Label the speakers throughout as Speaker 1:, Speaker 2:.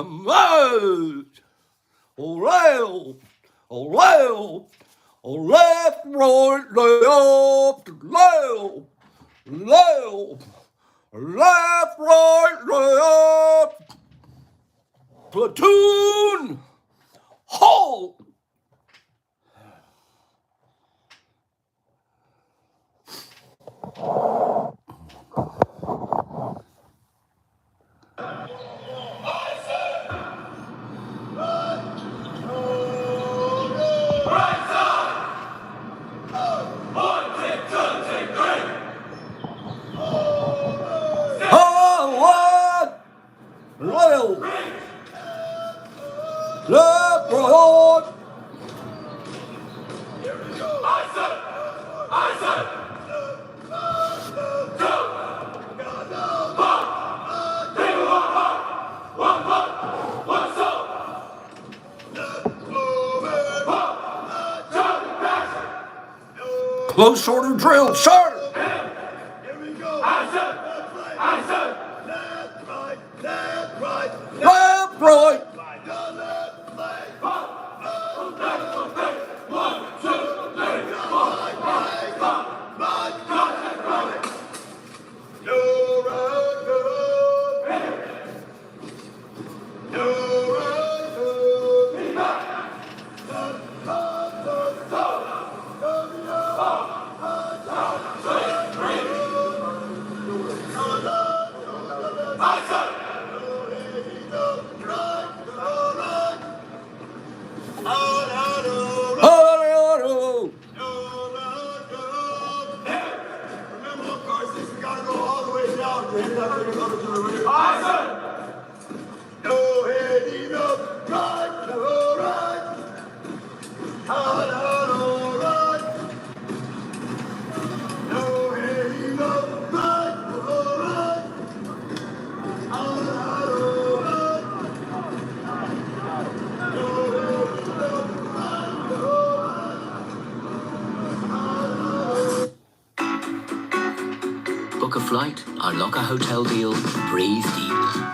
Speaker 1: Right. Left, left, left, right, left, left, left, left, right, left. Platoon, halt. Left, left, right. Close order drill, sir.
Speaker 2: Here we go. I said. Left, right, left, right,
Speaker 1: Left, right.
Speaker 2: the left leg.
Speaker 1: Oh,
Speaker 2: Remember, of course, this has got to go all the way down. You're not going to go to the river. No heading up, right, no right. No right. No heading up, right, no right.
Speaker 3: Book a flight, unlock a hotel deal, breathe deep.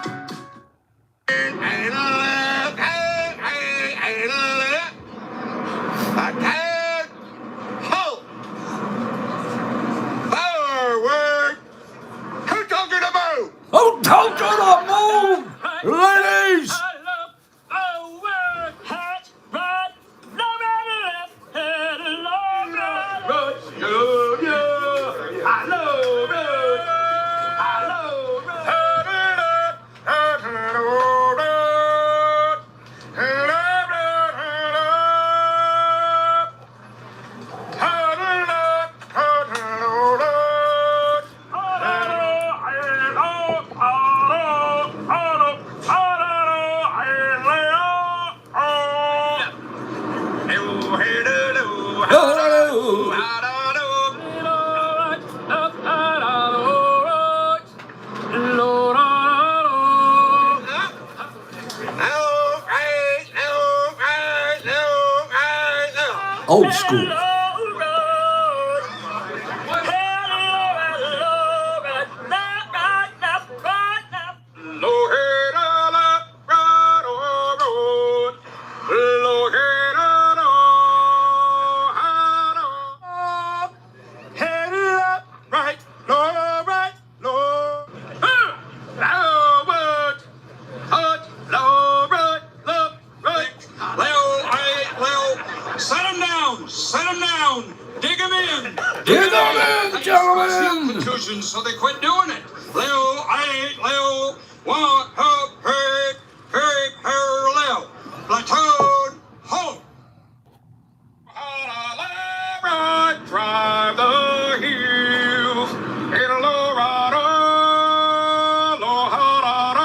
Speaker 1: oh, don't do the move, ladies. Old school.
Speaker 4: Set him down! Dig him in!
Speaker 1: Dig 'em in, gentlemen.
Speaker 4: Contusions, so they quit doing it. Leo, Leo, one, up, hey, Leo. Platoon, halt! Right, drive the hills in a low rider, low rider,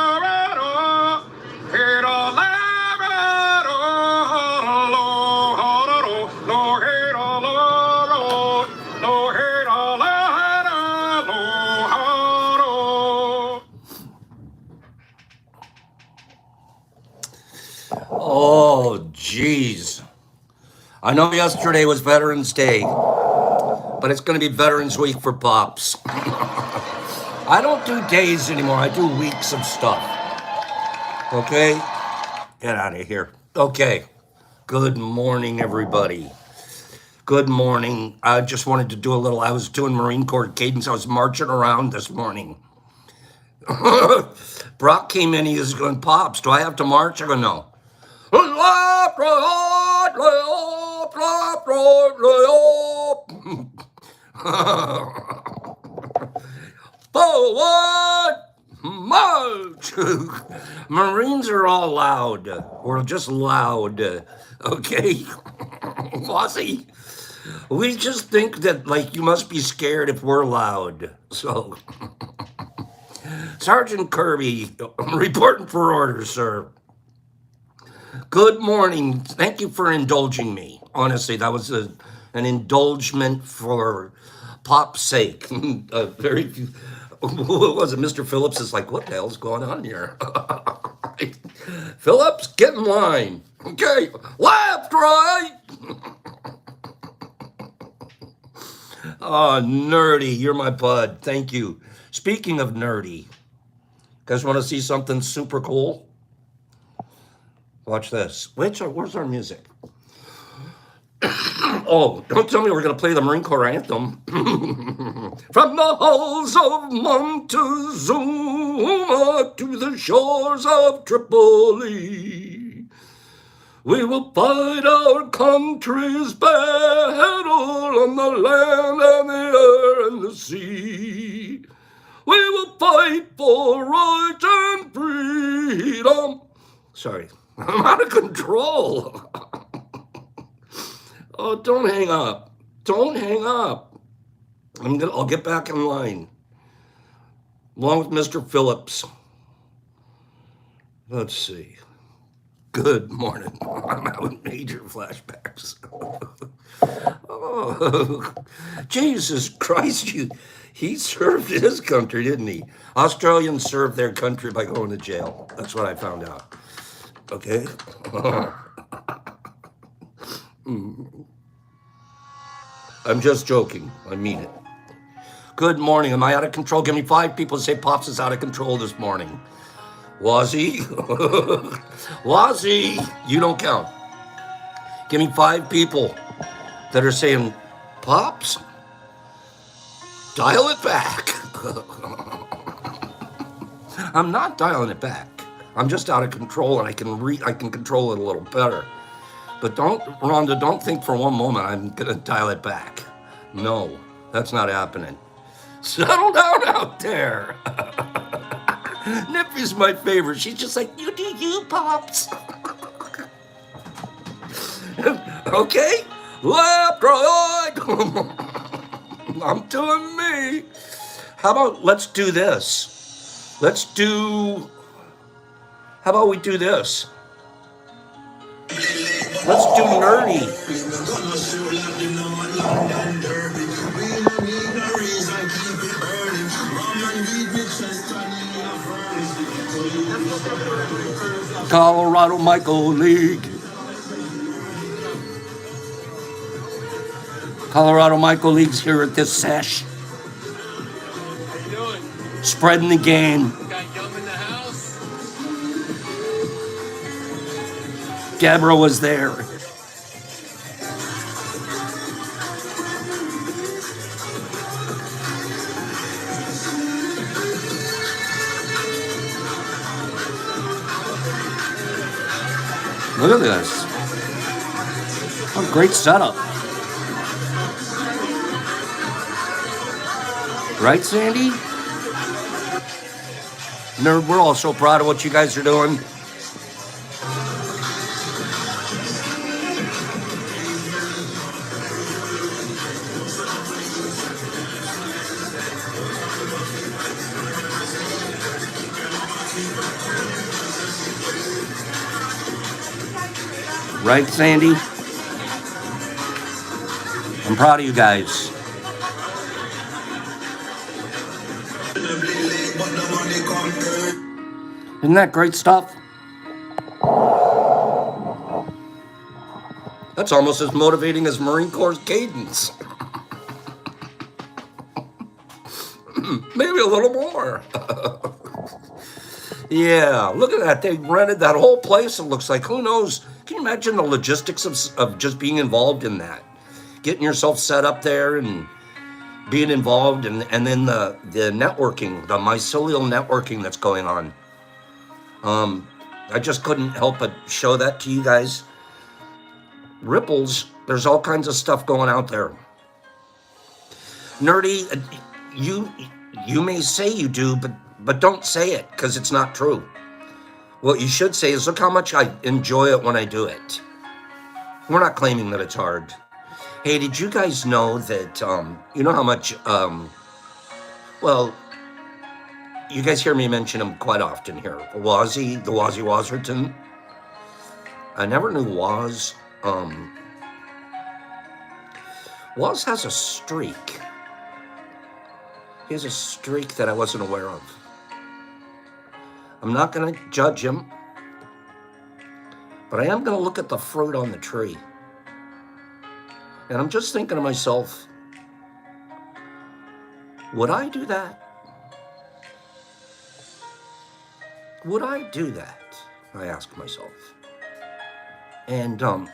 Speaker 4: hit a labrador, low hit a low, low hit a ladder, low.
Speaker 1: Oh, jeez. I know yesterday was Veterans Day, but it's going to be Veterans Week for Pops. I don't do days anymore. I do weeks of stuff. Okay? Get out of here. Okay. Good morning, everybody. Good morning. I just wanted to do a little, I was doing Marine Corps cadence. I was marching around this morning. Brock came in, he was going, Pops, do I have to march? I go, no. Forward march. Marines are all loud. We're just loud. Okay? Bossy. We just think that, like, you must be scared if we're loud. So, Sergeant Kirby, reporting for orders, sir. Good morning. Thank you for indulging me. Honestly, that was an indulgement for Pop's sake. Very. What was it? Mr. Phillips is like, what the hell's going on here? Phillips, get in line. Okay, left, right. Oh, nerdy, you're my bud. Thank you. Speaking of nerdy, guys want to see something super cool? Watch this. Where's our music? Oh, don't tell me we're going to play the Marine Corps anthem. From the halls of Montezuma to the shores of Tripoli, we will fight our country's battle on the land and the air and the sea. We will fight for rights and freedom. Sorry, I'm out of control. Oh, don't hang up. Don't hang up. I'll get back in line. Along with Mr. Phillips. Let's see. Good morning. I'm having major flashbacks. Oh, Jesus Christ, he served his country, didn't he? Australians served their country by going to jail. That's what I found out. Okay? I'm just joking. I mean it. Good morning. Am I out of control? Give me 5 people to say Pops is out of control this morning. Wazzy? Wazzy, you don't count. Give me 5 people that are saying, Pops, dial it back. I'm not dialing it back. I'm just out of control, and I can control it a little better. But Rhonda, don't think for one moment I'm gonna dial it back. No, that's not happening. Settle down out there. Nippy's my favorite. She's just like, you do you, Pops. Okay? Left, right. I'm doing me. How about let's do this? How about we do this? Let's do nerdy. Colorado Michael League. Colorado Michael League's here at this sesh. Spreading the game.
Speaker 5: Got Yum in the house.
Speaker 1: Deborah was there. Look at this. What a great setup. Right, Sandy? Nerd, we're all so proud of what you guys are doing. Right, Sandy? I'm proud of you guys. Isn't that great stuff? That's almost as motivating as Marine Corps cadence. Maybe a little more. Yeah, look at that. They rented that whole place, it looks like. Who knows? Can you imagine the logistics of just being involved in that? Getting yourself set up there and being involved, and then the networking, the mycelial networking that's going on. I just couldn't help but show that to you guys. Ripples, there's all kinds of stuff going out there. Nerdy, you may say you do, but don't say it, because it's not true. What you should say is, look how much I enjoy it when I do it. We're not claiming that it's hard. Hey, did you guys know that, you know how much, well, you guys hear me mention him quite often here. Wazzy, the Wazzy Wazerton. I never knew Waz. Waz has a streak. He has a streak that I wasn't aware of. I'm not going to judge him, but I am going to look at the fruit on the tree. And I'm just thinking to myself, would I do that? Would I do that? I ask myself. And I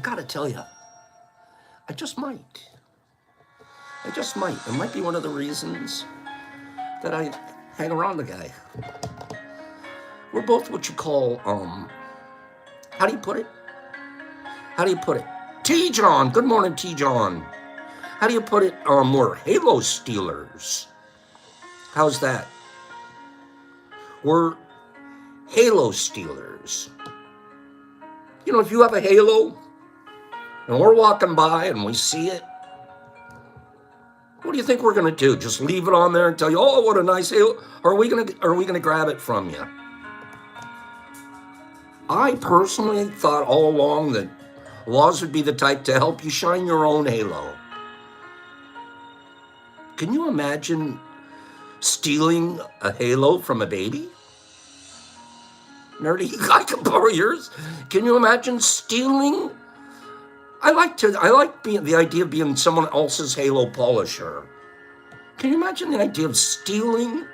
Speaker 1: gotta tell you, I just might. I just might. It might be one of the reasons that I hang around the guy. We're both what you call, how do you put it? How do you put it? T-John. Good morning, T-John. How do you put it? We're Halo Stealers. How's that? We're Halo Stealers. You know, if you have a halo and we're walking by and we see it, what do you think we're going to do? Just leave it on there and tell you, oh, what a nice halo? Or are we going to grab it from you? I personally thought all along that Waz would be the type to help you shine your own halo. Can you imagine stealing a halo from a baby? Nerdy, I can borrow yours. Can you imagine stealing? I like the idea of being someone else's halo polisher. Can you imagine the idea of stealing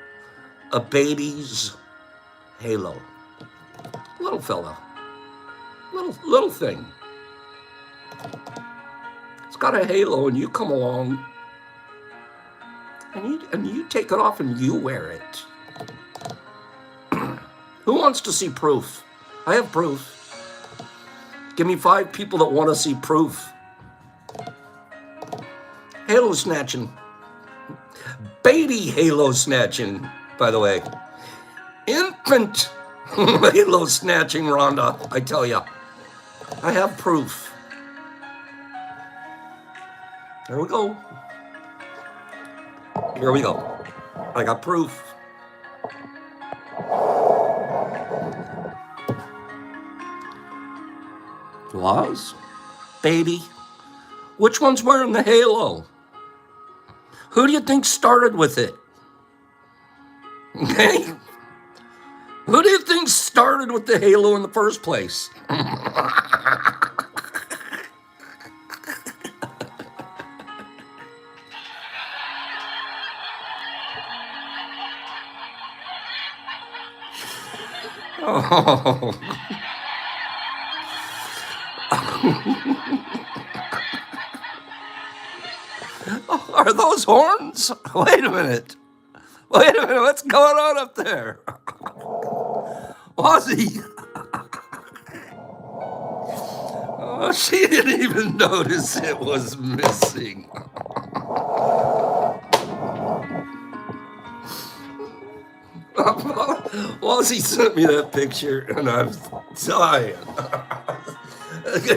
Speaker 1: a baby's halo? Little fella. Little thing. It's got a halo and you come along and you take it off and you wear it. Who wants to see proof? I have proof. Give me 5 people that want to see proof. Halo snatching. Baby halo snatching, by the way. Infant halo snatching, Rhonda. I tell ya. I have proof. Here we go. Here we go. I got proof. Was? Baby? Which one's wearing the halo? Who do you think started with it? Okay? Who do you think started with the halo in the first place? Oh. Are those horns? Wait a minute. What's going on up there? Ozzy. Oh, she didn't even notice it was missing. Ozzy sent me that picture and I'm dying.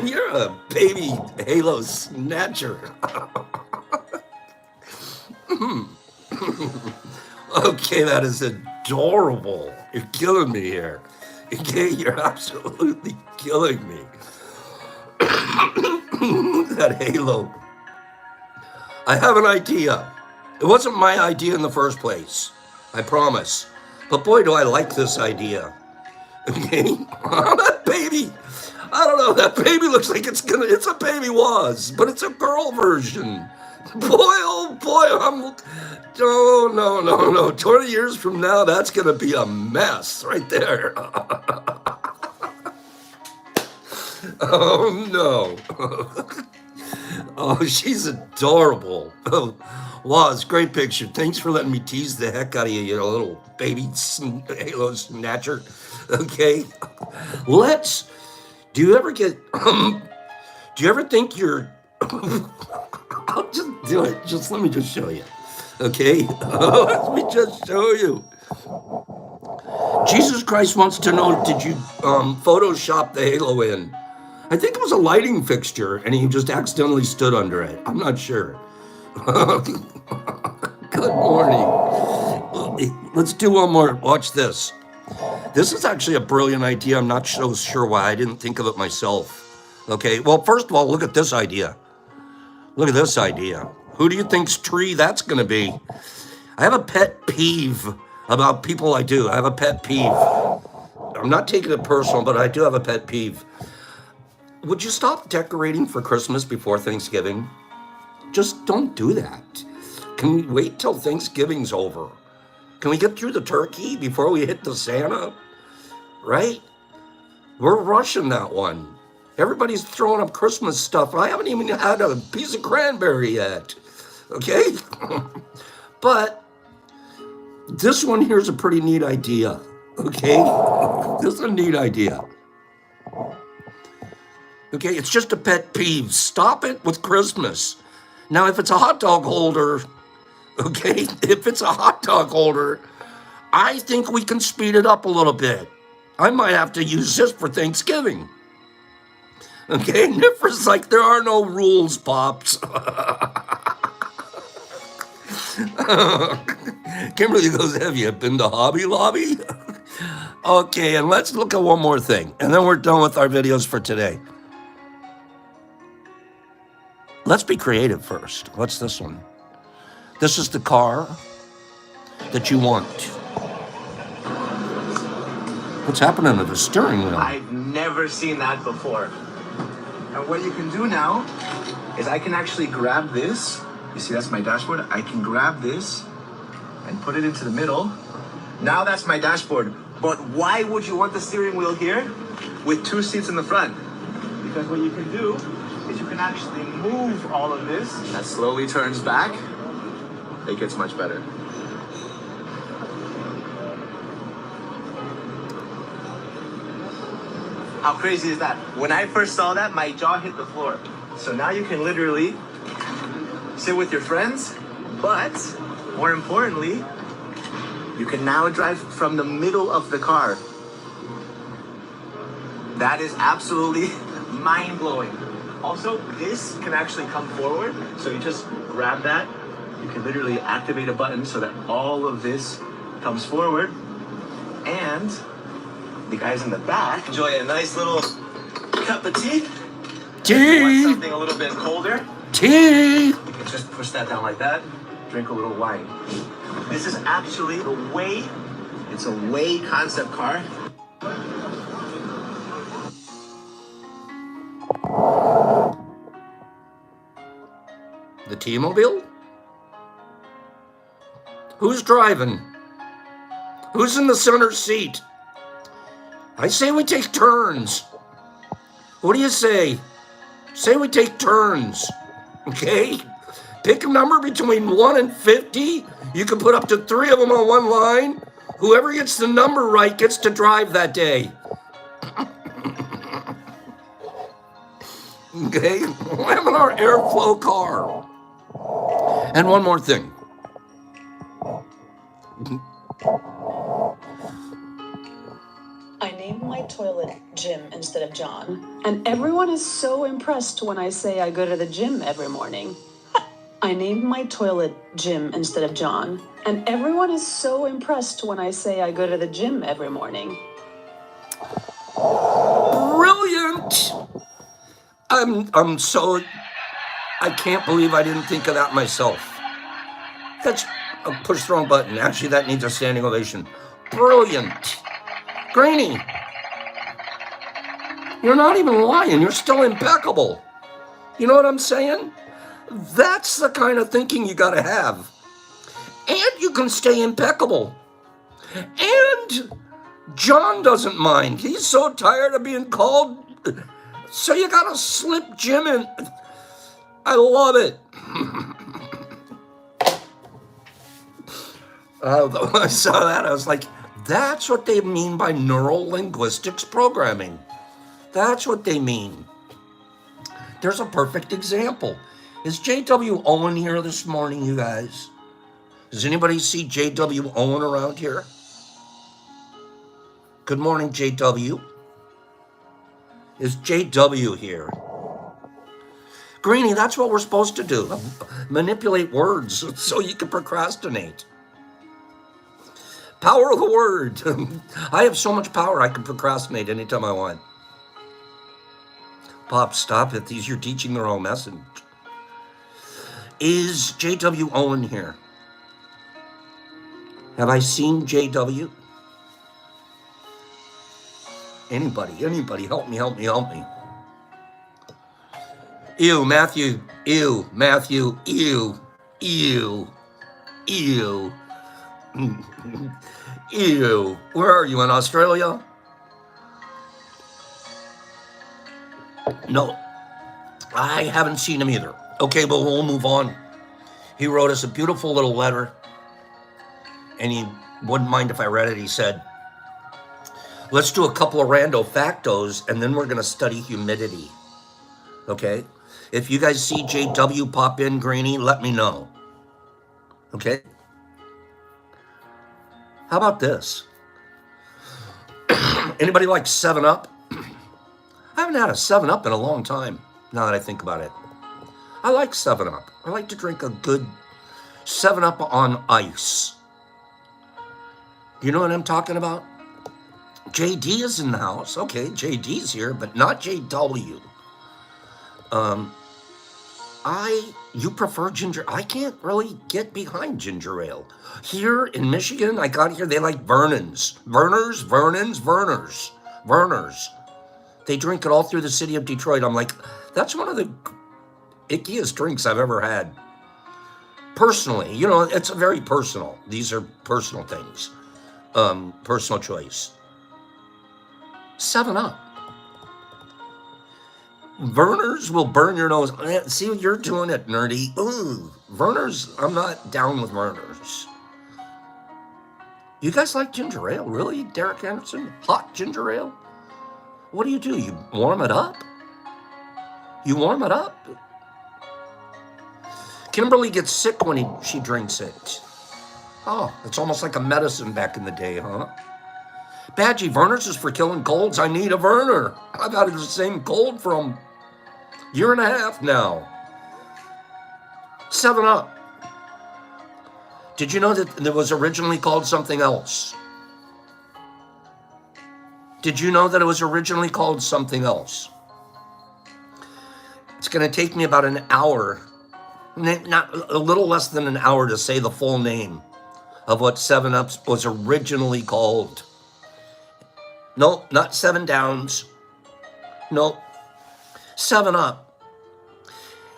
Speaker 1: You're a baby halo snatcher. Okay, that is adorable. You're killing me here. Okay, you're absolutely killing me. That halo. I have an idea. It wasn't my idea in the first place. I promise. But boy, do I like this idea. Okay? That baby. I don't know. That baby looks like it's a baby was, but it's a girl version. Boy, oh boy, no. 20 years from now, that's going to be a mess right there. Oh, no. Oh, she's adorable. Oh, wow, it's a great picture. Thanks for letting me tease the heck out of you, you know, little baby halo snatcher. Okay. Do you ever get, do you ever think you're, I'll just do it. Let me just show you. Okay? Let me just show you. Jesus Christ wants to know, did you Photoshop the halo in? I think it was a lighting fixture, and he just accidentally stood under it. I'm not sure. Good morning. Let's do one more. Watch this. This is actually a brilliant idea. I'm not so sure why I didn't think of it myself. Okay, well, first of all, look at this idea. Look at this idea. Who do you think's tree that's going to be? I have a pet peeve about people I do. I have a pet peeve. I'm not taking it personal, but I do have a pet peeve. Would you stop decorating for Christmas before Thanksgiving? Just don't do that. Can we wait till Thanksgiving's over? Can we get through the turkey before we hit the Santa? Right? We're rushing that one. Everybody's throwing up Christmas stuff. I haven't even had a piece of cranberry yet. Okay? But this one here's a pretty neat idea. Okay? This is a neat idea. Okay, it's just a pet peeve. Stop it with Christmas. Now, if it's a hot dog holder, okay, I think we can speed it up a little bit. I might have to use this for Thanksgiving. Okay, Niffer's like, there are no rules, Pops. Kimberly goes, have you been to Hobby Lobby? Okay, and let's look at one more thing, and then we're done with our videos for today. Let's be creative first. What's this one? This is the car that you want. What's happening to the steering wheel?
Speaker 6: I've never seen that before. And what you can do now is I can actually grab this. You see, that's my dashboard. I can grab this and put it into the middle. Now that's my dashboard. But why would you want the steering wheel here with two seats in the front? Because what you can do is you can actually move all of this. That slowly turns back. It gets much better. How crazy is that? When I first saw that, my jaw hit the floor. So now you can literally sit with your friends, but more importantly, you can now drive from the middle of the car. That is absolutely mind-blowing. Also, this can actually come forward. So you just grab that. You can literally activate a button so that all of this comes forward. And the guys in the back enjoy a nice little cup of tea.
Speaker 1: Tea!
Speaker 6: Want something a little bit colder?
Speaker 1: Tea!
Speaker 6: You can just push that down like that. Drink a little wine. This is actually the way. It's a way concept car.
Speaker 1: The T-Mobile? Who's driving? Who's in the center seat? I say we take turns. What do you say? Say we take turns. Okay? Pick a number between 1 and 50. You can put up to 3 of them on one line. Whoever gets the number right gets to drive that day. Okay? We're having our airflow car. And one more thing.
Speaker 7: I named my toilet Jim instead of John. And everyone is so impressed when I say I go to the gym every morning. I named my toilet Jim instead of John. And everyone is so impressed when I say I go to the gym every morning.
Speaker 1: Brilliant! I'm so... I can't believe I didn't think of that myself. That's a push the wrong button. Actually, that needs a standing ovation. Brilliant. Greenie, you're not even lying. You're still impeccable. You know what I'm saying? That's the kind of thinking you got to have. And you can stay impeccable. And John doesn't mind. He's so tired of being called. So you got to slip Jim in. I love it. I saw that. I was like, that's what they mean by neural linguistics programming. That's what they mean. There's a perfect example. Is J.W. Owen here this morning, you guys? Does anybody see J.W. Owen around here? Good morning, J.W. Is J.W. here? Greenie, that's what we're supposed to do. Manipulate words so you can procrastinate. Power of the word. I have so much power I can procrastinate anytime I want. Pop, stop it. You're teaching the wrong message. Is J.W. Owen here? Have I seen J.W.? Anybody, help me. Ew, Matthew, ew. Ew. Where are you, in Australia? No, I haven't seen him either. Okay, but we'll move on. He wrote us a beautiful little letter, and he wouldn't mind if I read it. He said, let's do a couple of rando factos, and then we're going to study humidity. Okay? If you guys see JW pop in, Greenie, let me know. Okay? How about this? Anybody like 7-Up? I haven't had a 7-Up in a long time, now that I think about it. I like 7-Up. I like to drink a good 7-Up on ice. You know what I'm talking about? JD is in the house. Okay, JD's here, but not JW. You prefer ginger. I can't really get behind ginger ale. Here in Michigan, I got here, they like Vernon's. Vernon's. They drink it all through the city of Detroit. I'm like, that's one of the ickiest drinks I've ever had. Personally, you know, it's very personal. These are personal things. Personal choice. 7-Up. Verner's will burn your nose. See, you're doing it, nerdy. Ooh, Verner's, I'm not down with Verner's. You guys like ginger ale? Really, Derek Anderson? Hot ginger ale? What do? You warm it up? Kimberly gets sick when she drinks it. Oh, it's almost like a medicine back in the day, huh? Badgie, Verner's is for killing colds. I need a Verner. I've had the same cold for a year and a half now. 7-Up. Did you know that it was originally called something else? It's going to take me about an hour, not a little less than an hour, to say the full name of what 7-Up was originally called. No, not 7 Downs. No, 7-Up.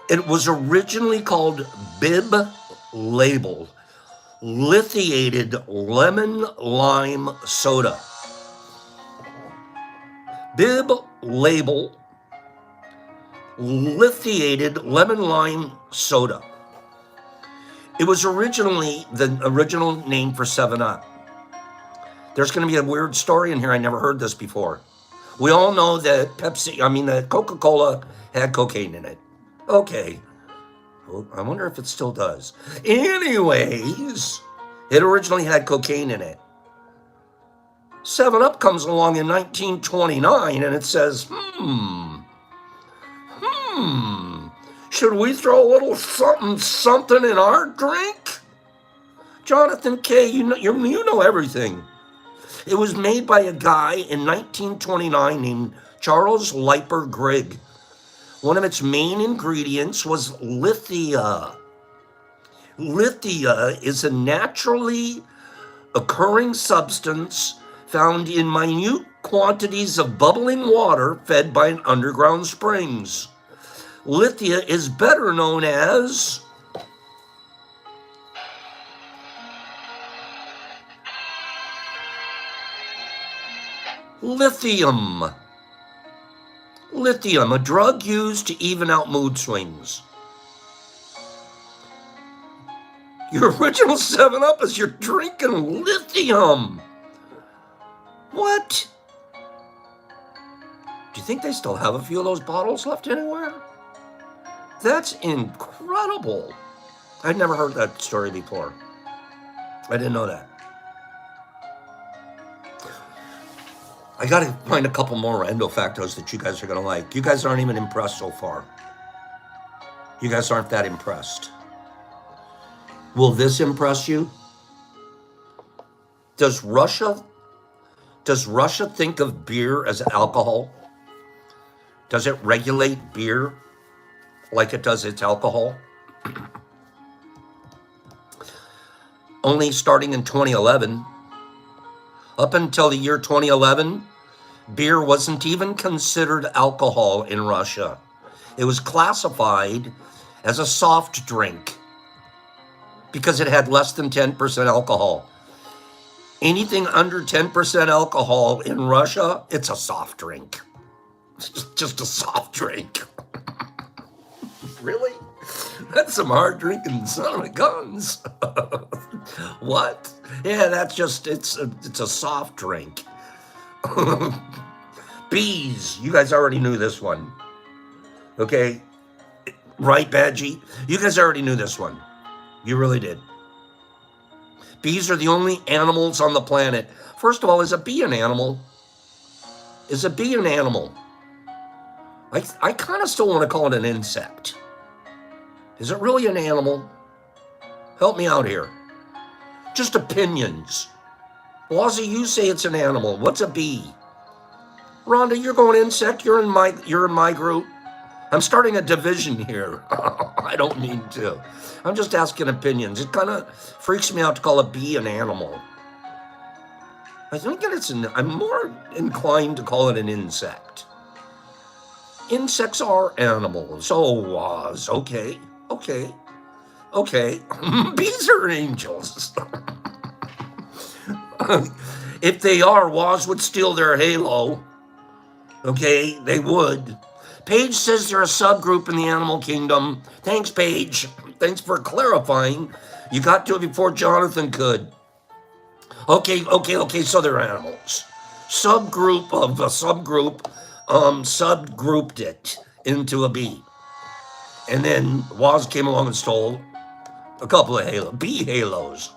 Speaker 1: It was originally called Bib Label Lithiated Lemon Lime Soda. Bib Label Lithiated Lemon Lime Soda. It was originally the original name for 7-Up. There's going to be a weird story in here. I never heard this before. We all know that that Coca-Cola had cocaine in it. Okay. Well, I wonder if it still does. Anyways, it originally had cocaine in it. 7-Up comes along in 1929 and it says, should we throw a little something in our drink? Jonathan K., you know everything. It was made by a guy in 1929 named Charles Leiper Grigg. One of its main ingredients was lithia. Lithia is a naturally occurring substance found in minute quantities of bubbling water fed by underground springs. Lithia is better known as lithium. Lithium, a drug used to even out mood swings. Your original 7-Up is you're drinking lithium. What? Do you think they still have a few of those bottles left anywhere? That's incredible. I'd never heard that story before. I didn't know that. I got to find a couple more rando factos that you guys are going to like. You guys aren't even impressed so far. You guys aren't that impressed. Will this impress you? Does Russia think of beer as alcohol? Does it regulate beer like it does its alcohol? Only starting in 2011. Up until the year 2011, beer wasn't even considered alcohol in Russia. It was classified as a soft drink because it had less than 10% alcohol. Anything under 10% alcohol in Russia, it's a soft drink. It's just a soft drink. Really? That's some hard drinking son of guns. What? Yeah, that's just, it's a soft drink. Bees, you guys already knew this one. Okay? Right, Badgie? You guys already knew this one. You really did. Bees are the only animals on the planet. First of all, is a bee an animal? Is a bee an animal? I kind of still want to call it an insect. Is it really an animal? Help me out here. Just opinions. Wazzy, you say it's an animal. What's a bee? Rhonda, you're going insect. You're in my group. I'm starting a division here. I don't mean to. I'm just asking opinions. It kind of freaks me out to call a bee an animal. I think that I'm more inclined to call it an insect. Insects are animals. Oh, Waz. Okay. Bees are angels. If they are, Waz would steal their halo. Okay, they would. Paige says they're a subgroup in the animal kingdom. Thanks, Paige. Thanks for clarifying. You got to it before Jonathan could. Okay, so they're animals. Subgroup of a subgroup subgrouped it into a bee. And then Waz came along and stole a couple of bee halos.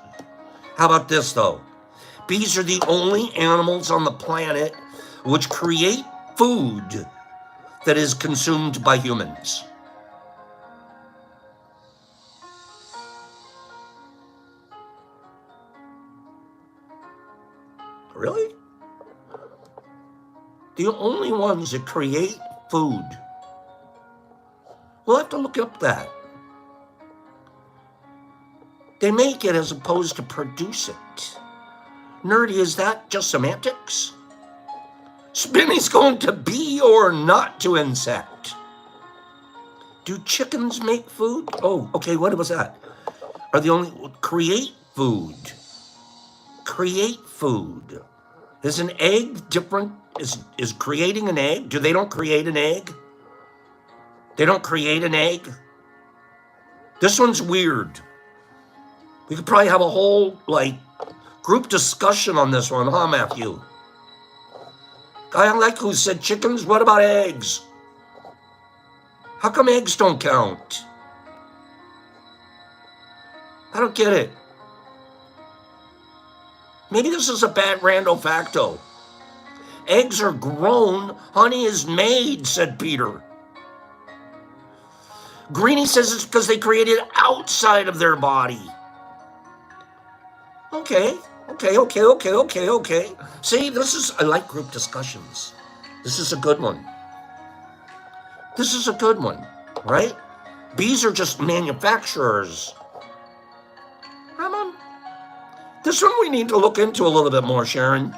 Speaker 1: How about this, though? Bees are the only animals on the planet which create food that is consumed by humans. Really? The only ones that create food. We'll have to look up that. They make it as opposed to produce it. Nerdy, is that just semantics? Spinny's going to bee or not to insect. Do chickens make food? Oh, okay, what was that? Are the only create food. Create food. Is an egg different? Is creating an egg? They don't create an egg? They don't create an egg? This one's weird. We could probably have a whole, group discussion on this one, huh, Matthew? I like who said chickens. What about eggs? How come eggs don't count? I don't get it. Maybe this is a bad rando facto. Eggs are grown, honey is made, said Peter. Greenie says it's because they created outside of their body. Okay. See, I like group discussions. This is a good one. Right? Bees are just manufacturers. Come on. This one we need to look into a little bit more, Sharon.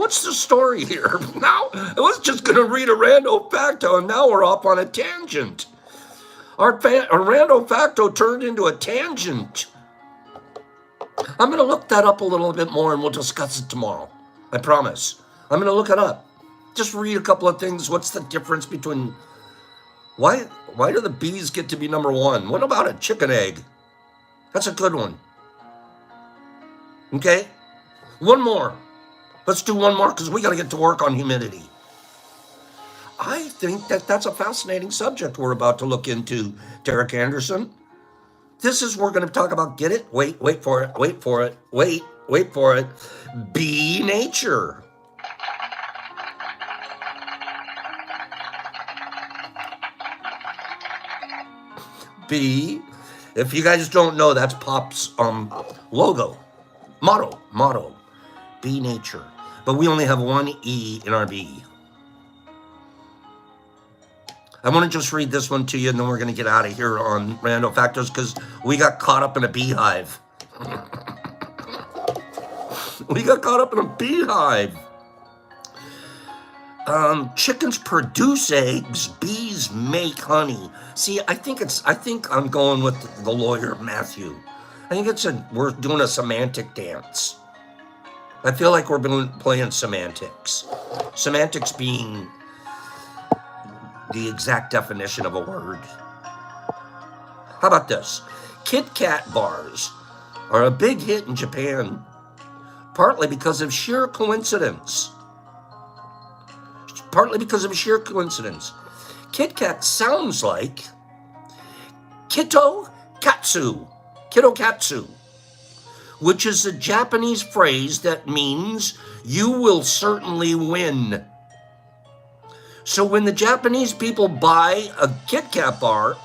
Speaker 1: what's the story here? Now, I was just going to read a rando facto, and now we're off on a tangent. Our rando facto turned into a tangent. I'm going to look that up a little bit more, and we'll discuss it tomorrow. I promise. I'm going to look it up. Just read a couple of things. What's the difference between... Why do the bees get to be number one? What about a chicken egg? That's a good one. Okay? One more. Let's do one more because we got to get to work on humidity. I think that's a fascinating subject we're about to look into, Derek Anderson. This is, we're going to talk about, get it? Wait for it. Wait for it. Bee nature. Bee. If you guys don't know, that's Pop's logo. Motto. Bee nature. But we only have one E in our B. I want to just read this one to you, and then we're going to get out of here on Rando Factors because we got caught up in a beehive. Chickens produce eggs, bees make honey. See, I think I'm going with the lawyer Matthew. I think we're doing a semantic dance. I feel like we're playing semantics. Semantics being the exact definition of a word. How about this? Kit Kat bars are a big hit in Japan, partly because of sheer coincidence. Kit Kat sounds like Kito Katsu, which is a Japanese phrase that means you will certainly win. So when the Japanese people buy a Kit Kat bar,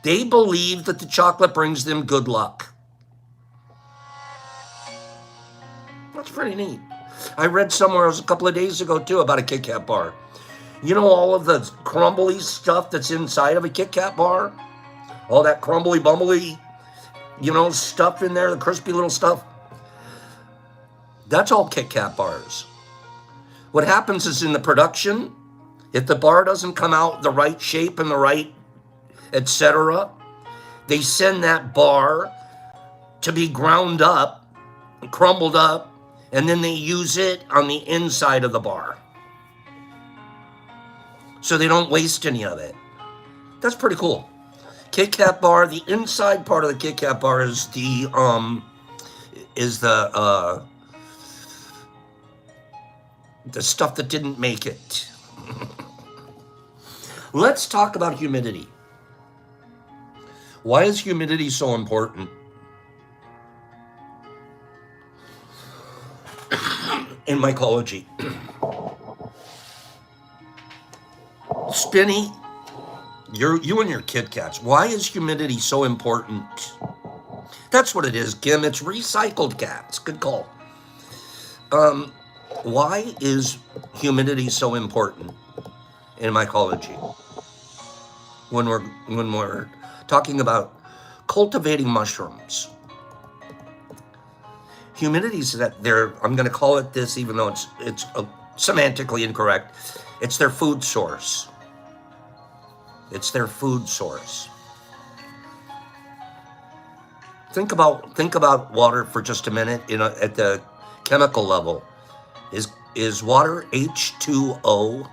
Speaker 1: they believe that the chocolate brings them good luck. That's pretty neat. I read somewhere a couple of days ago, too, about a Kit Kat bar. You know all of the crumbly stuff that's inside of a Kit Kat bar? All that crumbly bumbly, stuff in there, the crispy little stuff? That's all Kit Kat bars. What happens is in the production, if the bar doesn't come out the right shape and the right, etc., they send that bar to be ground up, crumbled up, and then they use it on the inside of the bar. So they don't waste any of it. That's pretty cool. Kit Kat bar, the inside part of the Kit Kat bar is the stuff that didn't make it. Let's talk about humidity. Why is humidity so important? In mycology. Spinny, you and your Kit Kats, why is humidity so important? That's what it is, Kim. It's recycled cats. Good call. Why is humidity so important in mycology? When we're talking about cultivating mushrooms. Humidity's that I'm going to call it this, even though it's semantically incorrect. It's their food source. Think about water for just a minute. At the chemical level, is water H2O?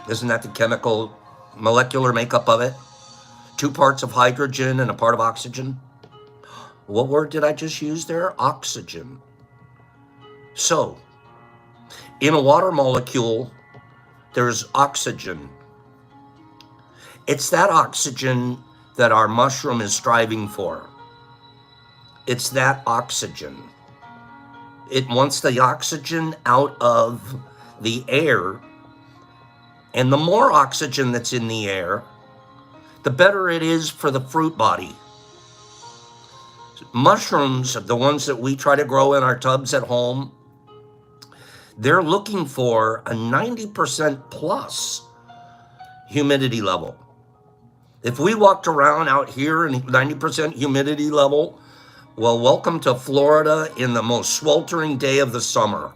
Speaker 1: Isn't that the chemical molecular makeup of it? 2 parts of hydrogen and a part of oxygen. What word did I just use there? Oxygen. So, in a water molecule, there's oxygen. It's that oxygen that our mushroom is striving for. It's that oxygen. It wants the oxygen out of the air, and the more oxygen that's in the air, the better it is for the fruit body. Mushrooms, the ones that we try to grow in our tubs at home, they're looking for a 90% plus humidity level. If we walked around out here in 90% humidity level, Well, welcome to Florida in the most sweltering day of the summer.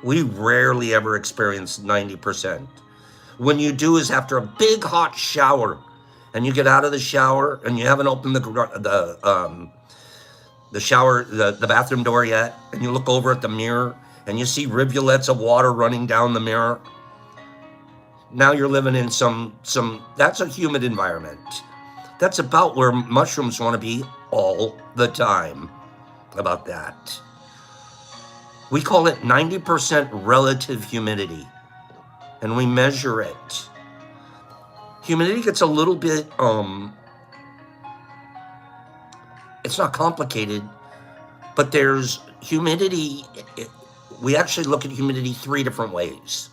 Speaker 1: We rarely ever experience 90%. When you do is after a big hot shower, and you get out of the shower and you haven't opened the shower, the bathroom door yet, and you look over at the mirror and you see rivulets of water running down the mirror. Now you're living in that's a humid environment. That's about where mushrooms want to be all the time. About that. We call it 90% relative humidity, and we measure it. Humidity gets a little bit, it's not complicated, but there's humidity. We actually look at humidity 3 different ways,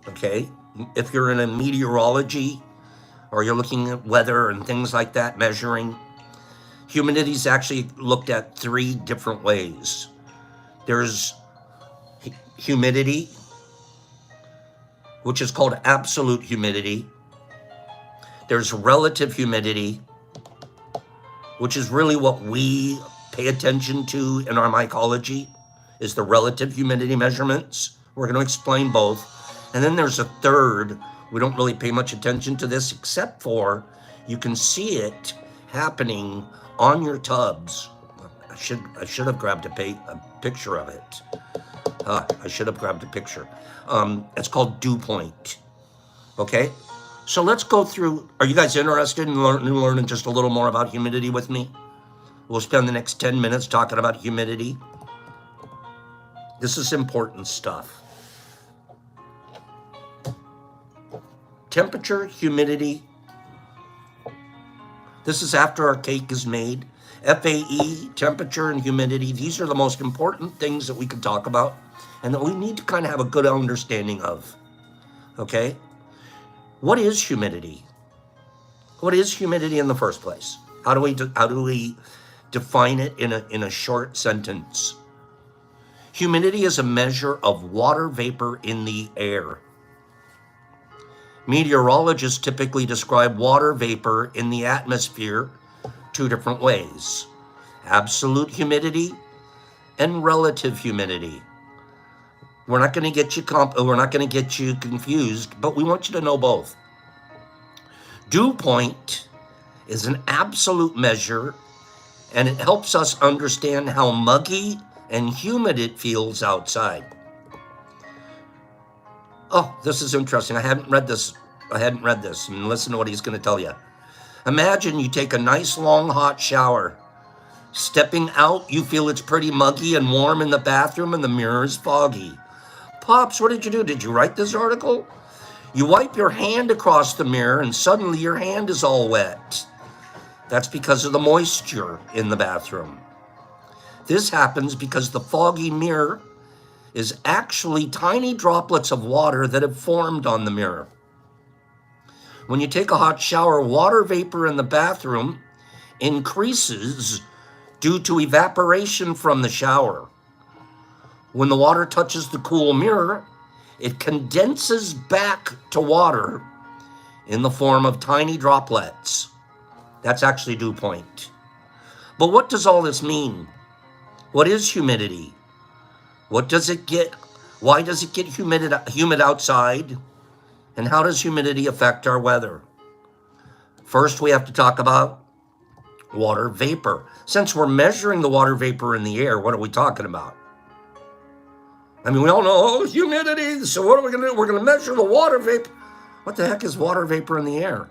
Speaker 1: okay? If you're in a meteorology or you're looking at weather and things like that, measuring, humidity is actually looked at 3 different ways. There's humidity, which is called absolute humidity. There's relative humidity, which is really what we pay attention to in our mycology, is the relative humidity measurements. We're going to explain both. And then there's a third. We don't really pay much attention to this, except for you can see it happening on your tubs. I should have grabbed a picture of it. I should have grabbed a picture. It's called dew point. Okay? So let's go through. Are you guys interested in learning just a little more about humidity with me? We'll spend the next 10 minutes talking about humidity. This is important stuff. Temperature, humidity. This is after our cake is made. FAE, temperature and humidity. These are the most important things that we can talk about and that we need to kind of have a good understanding of. Okay? What is humidity? What is humidity in the first place? How do we define it in a short sentence? Humidity is a measure of water vapor in the air. Meteorologists typically describe water vapor in the atmosphere 2 different ways: absolute humidity and relative humidity. We're not going to get you confused, but we want you to know both. Dew point is an absolute measure, and it helps us understand how muggy and humid it feels outside. Oh, this is interesting. I hadn't read this. And listen to what he's going to tell you. Imagine you take a nice, long, hot shower. Stepping out, you feel it's pretty muggy and warm in the bathroom, and the mirror is foggy. Pops, what did you do? Did you write this article? You wipe your hand across the mirror, and suddenly your hand is all wet. That's because of the moisture in the bathroom. This happens because the foggy mirror is actually tiny droplets of water that have formed on the mirror. When you take a hot shower, water vapor in the bathroom increases due to evaporation from the shower. When the water touches the cool mirror, it condenses back to water in the form of tiny droplets. That's actually dew point. But what does all this mean? What is humidity? What does it get? Why does it get humid outside? And how does humidity affect our weather? First, we have to talk about water vapor. Since we're measuring the water vapor in the air, what are we talking about? I mean, we all know humidity, so what are we going to do? We're going to measure the water vapor. What the heck is water vapor in the air?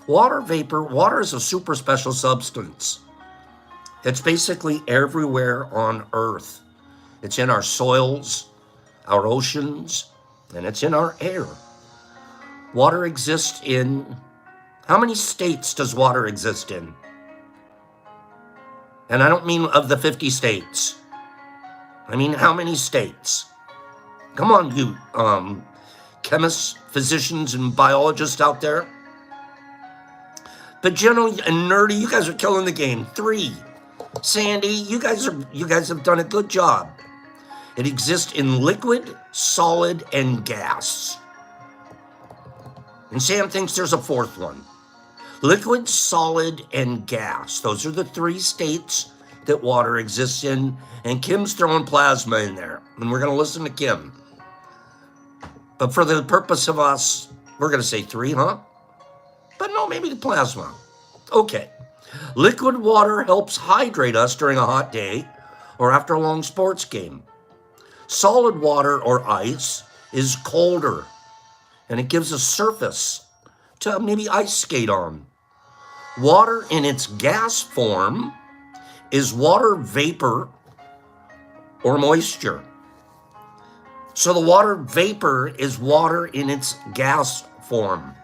Speaker 1: Water is a super special substance. It's basically everywhere on Earth. It's in our soils, our oceans, and it's in our air. Water exists in, how many states does water exist in? And I don't mean of the 50 states. I mean, how many states? Come on, you chemists, physicians, and biologists out there. But generally and nerdy, you guys are killing the game. 3. Sandy, you guys have done a good job. It exists in liquid, solid, and gas. And Sam thinks there's a 4th one. Liquid, solid, and gas. Those are the three states that water exists in. And Kim's throwing plasma in there. And we're going to listen to Kim. But for the purpose of us, we're going to say three, huh? But no, maybe the plasma. Okay. Liquid water helps hydrate us during a hot day or after a long sports game. Solid water or ice is colder, and it gives a surface to maybe ice skate on. Water in its gas form is water vapor or moisture. So the water vapor is water in its gas form.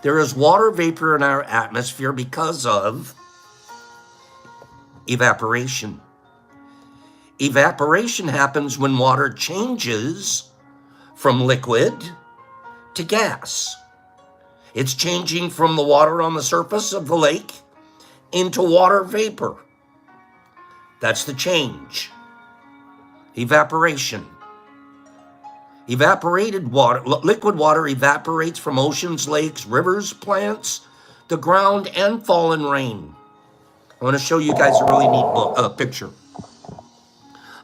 Speaker 1: There is water vapor in our atmosphere because of evaporation. Evaporation happens when water changes from liquid to gas. It's changing from the water on the surface of the lake into water vapor. That's the change. Evaporation. Evaporated water, liquid water evaporates from oceans, lakes, rivers, plants, the ground, and fallen rain. I want to show you guys a really neat picture.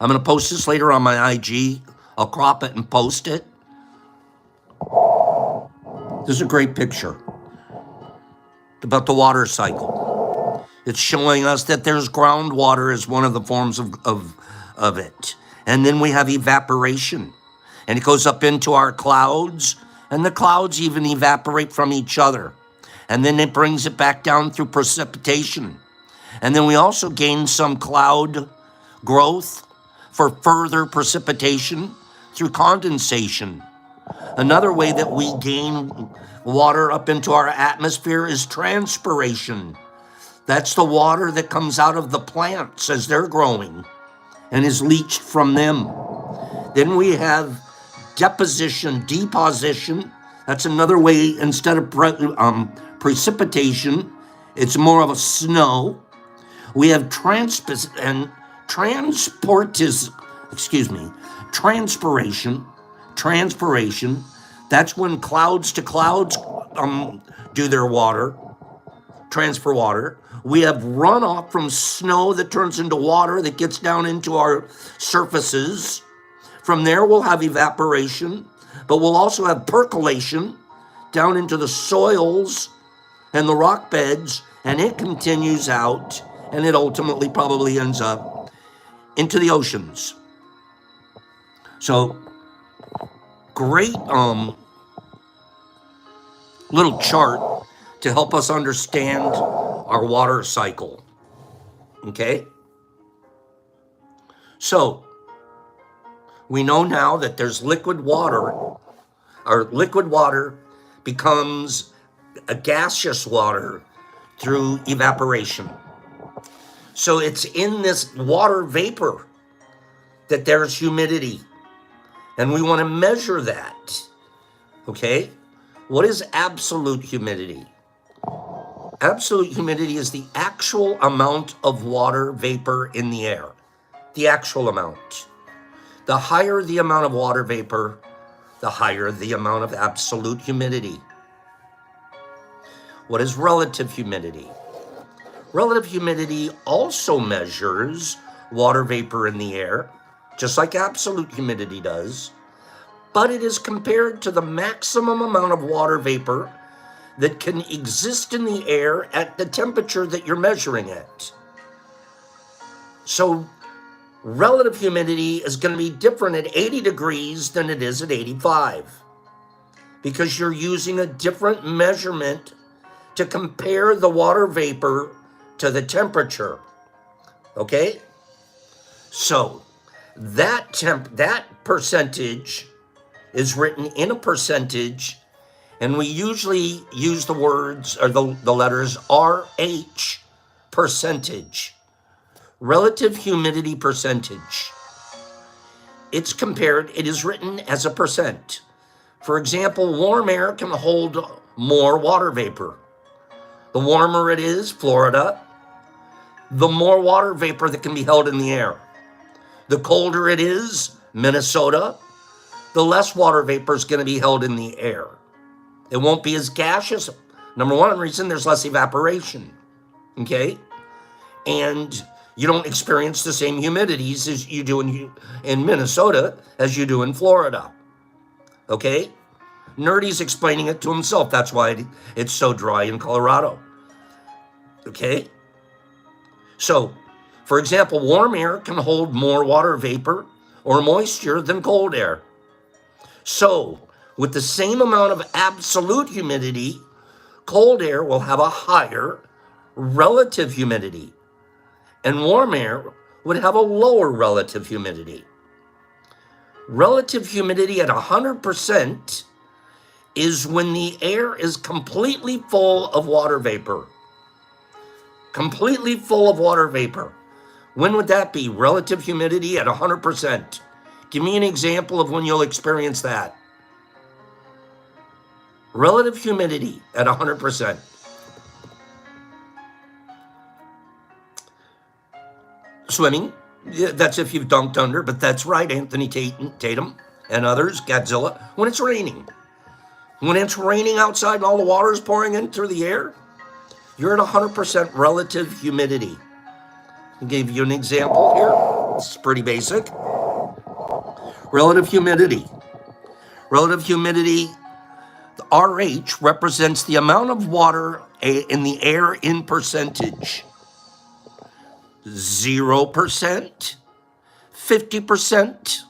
Speaker 1: I'm going to post this later on my IG. I'll crop it and post it. This is a great picture about the water cycle. It's showing us that there's groundwater as one of the forms of it. And then we have evaporation. And it goes up into our clouds, and the clouds even evaporate from each other. And then it brings it back down through precipitation. And then we also gain some cloud growth for further precipitation through condensation. Another way that we gain water up into our atmosphere is transpiration. That's the water that comes out of the plants as they're growing and is leached from them. Then we have deposition. That's another way. Instead of precipitation, it's more of a snow. We have transpiration. That's when clouds to clouds do their water, transfer water. We have runoff from snow that turns into water that gets down into our surfaces. From there, we'll have evaporation, but we'll also have percolation down into the soils and the rock beds, and it continues out, and it ultimately probably ends up into the oceans. So, great little chart to help us understand our water cycle. Okay? So, we know now that there's liquid water, or liquid water becomes a gaseous water through evaporation. So it's in this water vapor that there's humidity. And we want to measure that. Okay? What is absolute humidity? Absolute humidity is the actual amount of water vapor in the air. The actual amount. The higher the amount of water vapor, the higher the amount of absolute humidity. What is relative humidity? Relative humidity also measures water vapor in the air, just like absolute humidity does, but it is compared to the maximum amount of water vapor that can exist in the air at the temperature that you're measuring at. So, relative humidity is going to be different at 80 degrees than it is at 85 because you're using a different measurement to compare the water vapor to the temperature. Okay? So that percentage is written in a percentage, and we usually use the words or the letters RH, percentage. Relative humidity percentage. It is written as a percent. For example, warm air can hold more water vapor. The warmer it is, Florida, the more water vapor that can be held in the air. The colder it is, Minnesota, the less water vapor is going to be held in the air. It won't be as gaseous Number one reason, there's less evaporation, okay? And you don't experience the same humidities as you do in Minnesota as you do in Florida, okay? Nerdy's explaining it to himself. That's why it's so dry in Colorado, okay? So, for example, warm air can hold more water vapor or moisture than cold air. So, with the same amount of absolute humidity, cold air will have a higher relative humidity, and warm air would have a lower relative humidity. Relative humidity at 100% is when the air is completely full of water vapor. Completely full of water vapor. When would that be? Relative humidity at 100%. Give me an example of when you'll experience that. Relative humidity at 100%. Swimming, yeah, that's if you've dunked under, but that's right, Anthony Tatum and others, Godzilla. When it's raining. When it's raining outside and all the water is pouring in through the air, you're at 100% relative humidity. I'll give you an example here. It's pretty basic. Relative humidity. Relative humidity, the RH represents the amount of water in the air in percentage. 0%, 50%,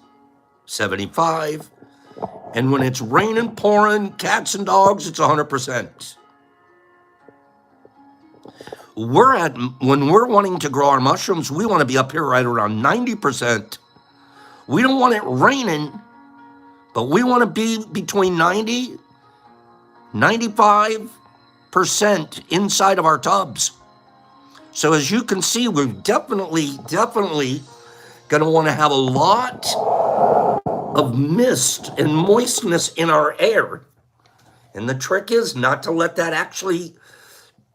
Speaker 1: 75%, and when it's raining, pouring, cats and dogs, it's 100%. When we're wanting to grow our mushrooms, we want to be up here right around 90%. We don't want it raining, but we want to be between 90, 95% inside of our tubs. So as you can see, we're definitely going to want to have a lot of mist and moistness in our air. And the trick is not to let that actually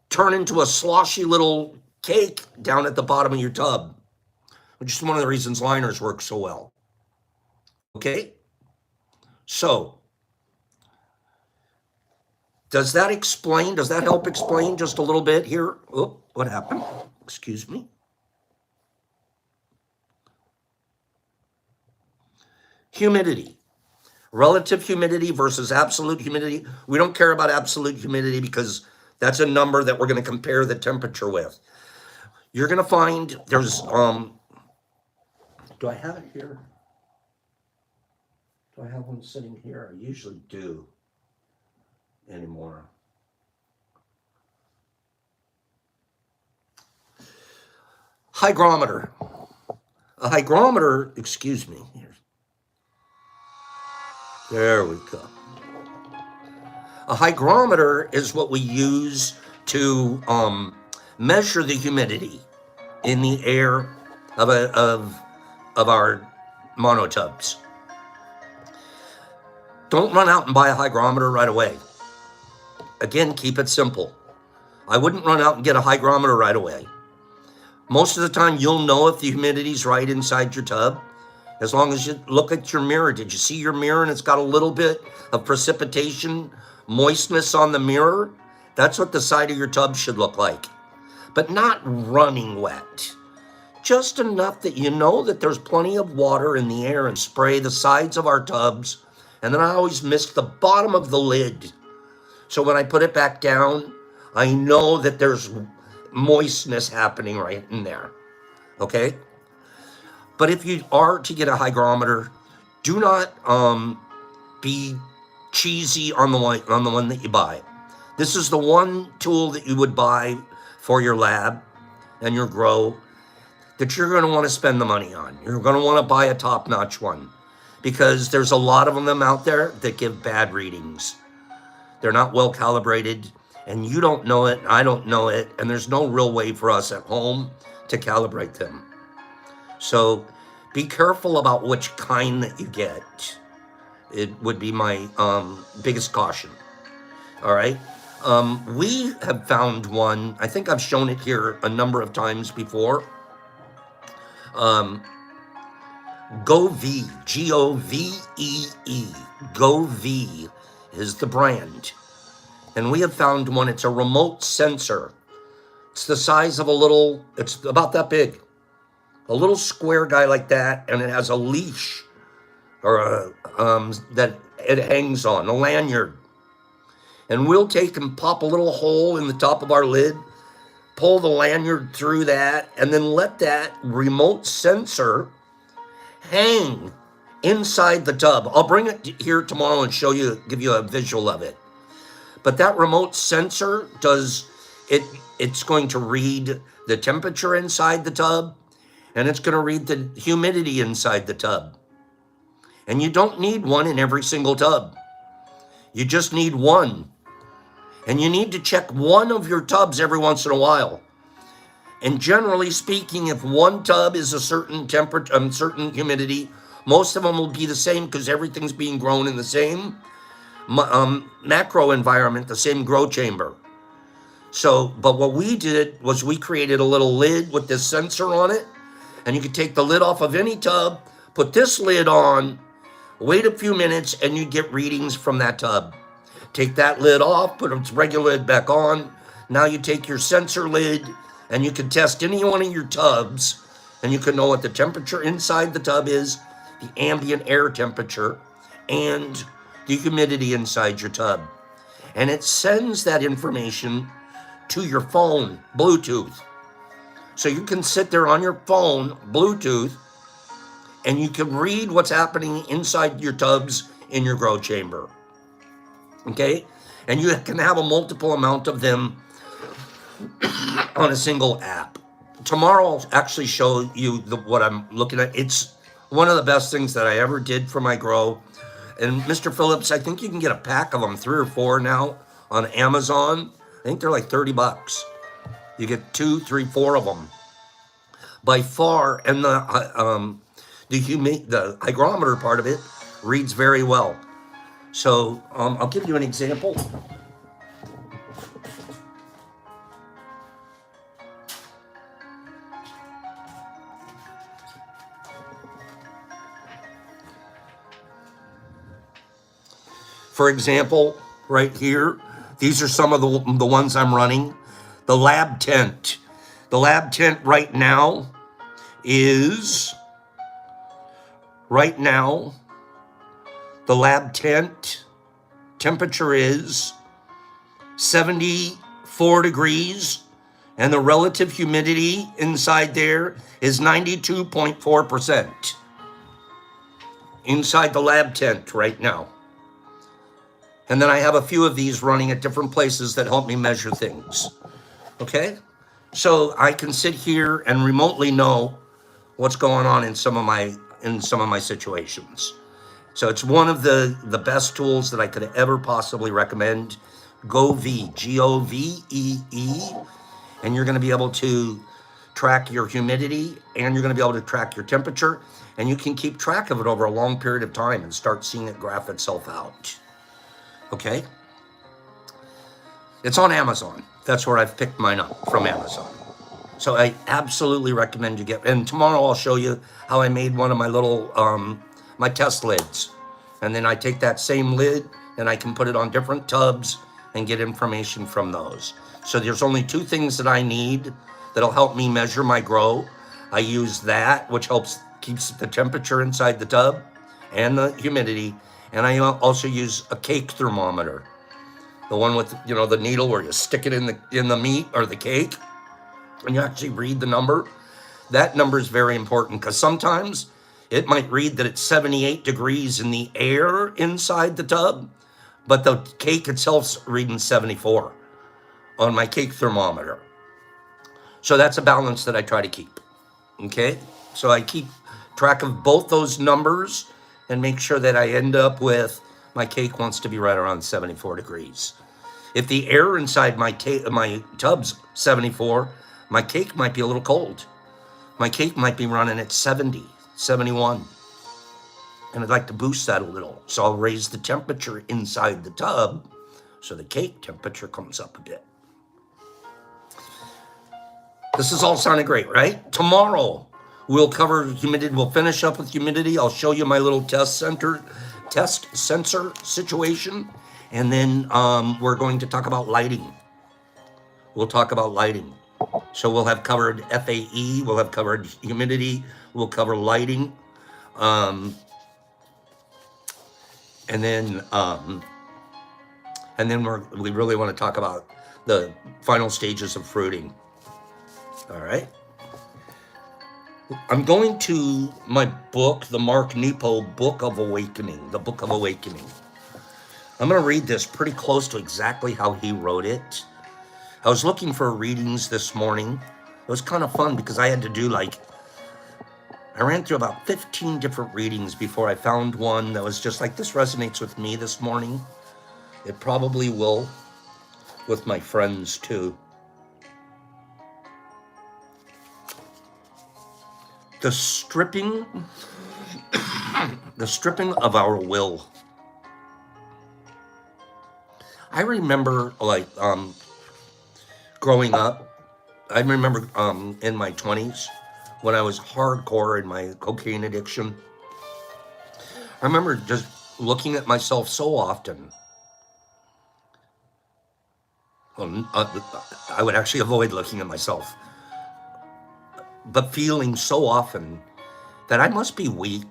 Speaker 1: turn into a sloshy little cake down at the bottom of your tub, which is one of the reasons liners work so well. Okay? So, does that help explain just a little bit here? Oh, what happened? Excuse me. Humidity. Relative humidity versus absolute humidity. We don't care about absolute humidity because that's a number that we're going to compare the temperature with. You're going to find there's, do I have it here? Do I have one sitting here? I usually do anymore. Hygrometer. A hygrometer, excuse me. There we go. A hygrometer is what we use to measure the humidity in the air of our monotubs. Don't run out and buy a hygrometer right away. Again, keep it simple. I wouldn't run out and get a hygrometer right away. Most of the time, you'll know if the humidity's right inside your tub, as long as you look at your mirror. Did you see your mirror and it's got a little bit of precipitation, moistness on the mirror? That's what the side of your tub should look like. But not running wet. Just enough that you know that there's plenty of water in the air, and spray the sides of our tubs. And then I always miss the bottom of the lid. So when I put it back down, I know that there's moistness happening right in there. Okay? But if you are to get a hygrometer, do not be cheesy on the one that you buy. This is the one tool that you would buy for your lab and your grow that you're going to want to spend the money on. You're going to want to buy a top-notch one, because there's a lot of them out there that give bad readings. They're not well calibrated, and you don't know it, and I don't know it, and there's no real way for us at home to calibrate them. So be careful about which kind that you get. It would be my biggest caution. All right? We have found one, I think I've shown it here a number of times before. GoVee, G-O-V-E-E. GoVee is the brand. And we have found one, it's a remote sensor. It's the size of a little, it's about that big. A little square guy like that, and it has a leash or that it hangs on, a lanyard. And we'll take and pop a little hole in the top of our lid, pull the lanyard through that, and then let that remote sensor hang inside the tub. I'll bring it here tomorrow and show you, give you a visual of it. But that remote sensor does it. It's going to read the temperature inside the tub, and it's going to read the humidity inside the tub. And you don't need one in every single tub. You just need one. And you need to check one of your tubs every once in a while. And generally speaking, if one tub is a certain temperature, certain humidity, most of them will be the same because everything's being grown in the same macro environment, the same grow chamber. So, but what we did was we created a little lid with this sensor on it, and you could take the lid off of any tub, put this lid on, wait a few minutes, and you get readings from that tub. Take that lid off, put its regular lid back on. Now you take your sensor lid, and you can test any one of your tubs, and you can know what the temperature inside the tub is, the ambient air temperature, and the humidity inside your tub. And it sends that information to your phone, Bluetooth. So you can sit there on your phone, Bluetooth, and you can read what's happening inside your tubs in your grow chamber. Okay? And you can have a multiple amount of them on a single app. Tomorrow I'll actually show you what I'm looking at. It's one of the best things that I ever did for my grow. And Mr. Phillips, I think you can get a pack of them, 3 or 4 now on Amazon. I think they're like $30. You get 2, 3, 4 of them. By far, and the hygrometer part of it reads very well. So I'll give you an example. For example, right here, these are some of the ones I'm running. The lab tent. The lab tent right now is, the lab tent temperature is 74 degrees, and the relative humidity inside there is 92.4%. Inside the lab tent right now. And then I have a few of these running at different places that help me measure things. Okay? So I can sit here and remotely know what's going on in some of my situations. So it's one of the best tools that I could ever possibly recommend. GoVee, G-O-V-E-E. And you're going to be able to track your humidity, and you're going to be able to track your temperature, and you can keep track of it over a long period of time and start seeing it graph itself out. Okay? It's on Amazon. That's where I've picked mine up, from Amazon. So I absolutely recommend you get, and tomorrow I'll show you how I made one of my little, my test lids. And then I take that same lid and I can put it on different tubs and get information from those. So there's only 2 things that I need that'll help me measure my grow. I use that, which keeps the temperature inside the tub and the humidity. And I also use a cake thermometer. The one with, the needle where you stick it in the meat or the cake, and you actually read the number. That number is very important because sometimes it might read that it's 78 degrees in the air inside the tub, but the cake itself's reading 74 on my cake thermometer. So that's a balance that I try to keep. Okay? So I keep track of both those numbers and make sure that I end up with my cake wants to be right around 74 degrees. If the air inside my tub's 74, my cake might be a little cold. My cake might be running at 70, 71. And I'd like to boost that a little. So I'll raise the temperature inside the tub so the cake temperature comes up a bit. This is all sounding great, right? Tomorrow we'll cover humidity. We'll finish up with humidity. I'll show you my little test sensor situation. And then we're going to talk about lighting. We'll talk about lighting. So we'll have covered FAE, we'll have covered humidity, we'll cover lighting. And then we really want to talk about the final stages of fruiting. All right. I'm going to my book, the Mark Nepo Book of Awakening, the Book of Awakening. I'm going to read this pretty close to exactly how he wrote it. I was looking for readings this morning. It was kind of fun because I had to do I ran through about 15 different readings before I found one that was just like, this resonates with me this morning. It probably will with my friends too. The stripping of our will. I remember growing up, I remember in my 20s when I was hardcore in my cocaine addiction. I remember just looking at myself so often. Well, I would actually avoid looking at myself, but feeling so often that I must be weak.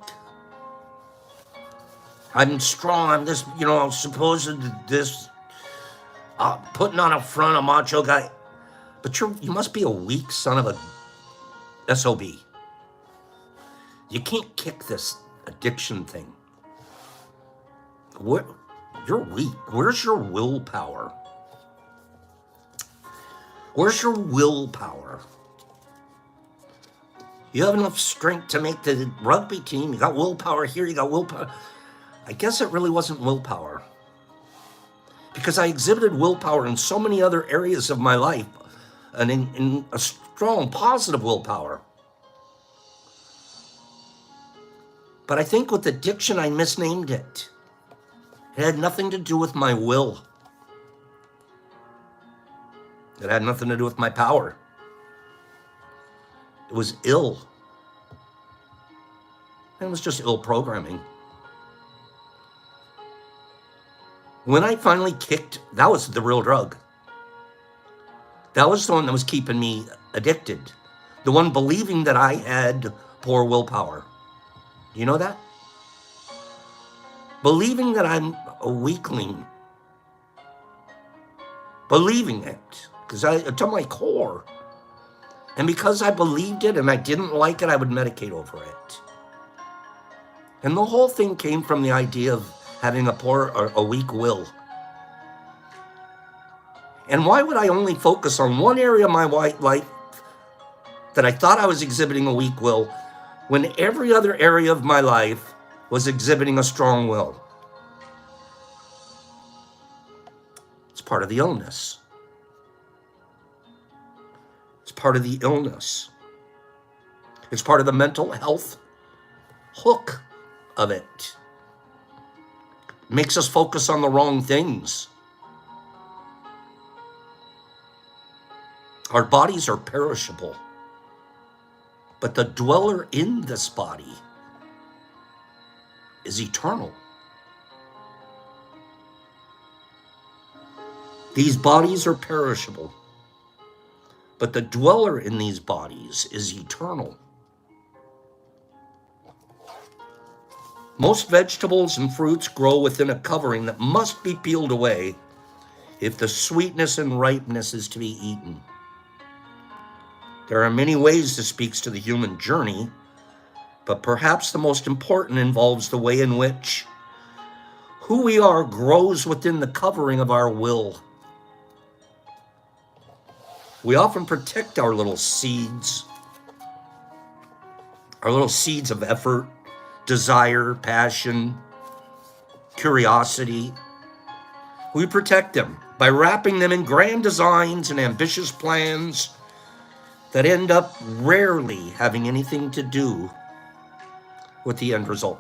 Speaker 1: I'm strong. I'm this, supposed this, putting on a front, a macho guy. But you must be a weak son of a SOB. You can't kick this addiction thing. You're weak. Where's your willpower? Where's your willpower? You have enough strength to make the rugby team. You got willpower here. You got willpower. I guess it really wasn't willpower, because I exhibited willpower in so many other areas of my life, and in a strong, positive willpower. But I think with addiction, I misnamed it. It had nothing to do with my will. It had nothing to do with my power. It was ill. It was just ill programming. When I finally kicked, that was the real drug. That was the one that was keeping me addicted. The one believing that I had poor willpower. You know that? Believing that I'm a weakling. Believing it. Because to my core. And because I believed it and I didn't like it, I would medicate over it. And the whole thing came from the idea of having a weak will. And why would I only focus on one area of my life that I thought I was exhibiting a weak will, when every other area of my life was exhibiting a strong will? It's part of the illness. It's part of the illness. It's part of the mental health hook of it. It makes us focus on the wrong things. Our bodies are perishable, but the dweller in this body is eternal. These bodies are perishable, but the dweller in these bodies is eternal. Most vegetables and fruits grow within a covering that must be peeled away if the sweetness and ripeness is to be eaten. There are many ways this speaks to the human journey, but perhaps the most important involves the way in which who we are grows within the covering of our will. We often protect our little seeds of effort, desire, passion, curiosity. We protect them by wrapping them in grand designs and ambitious plans that end up rarely having anything to do with the end result.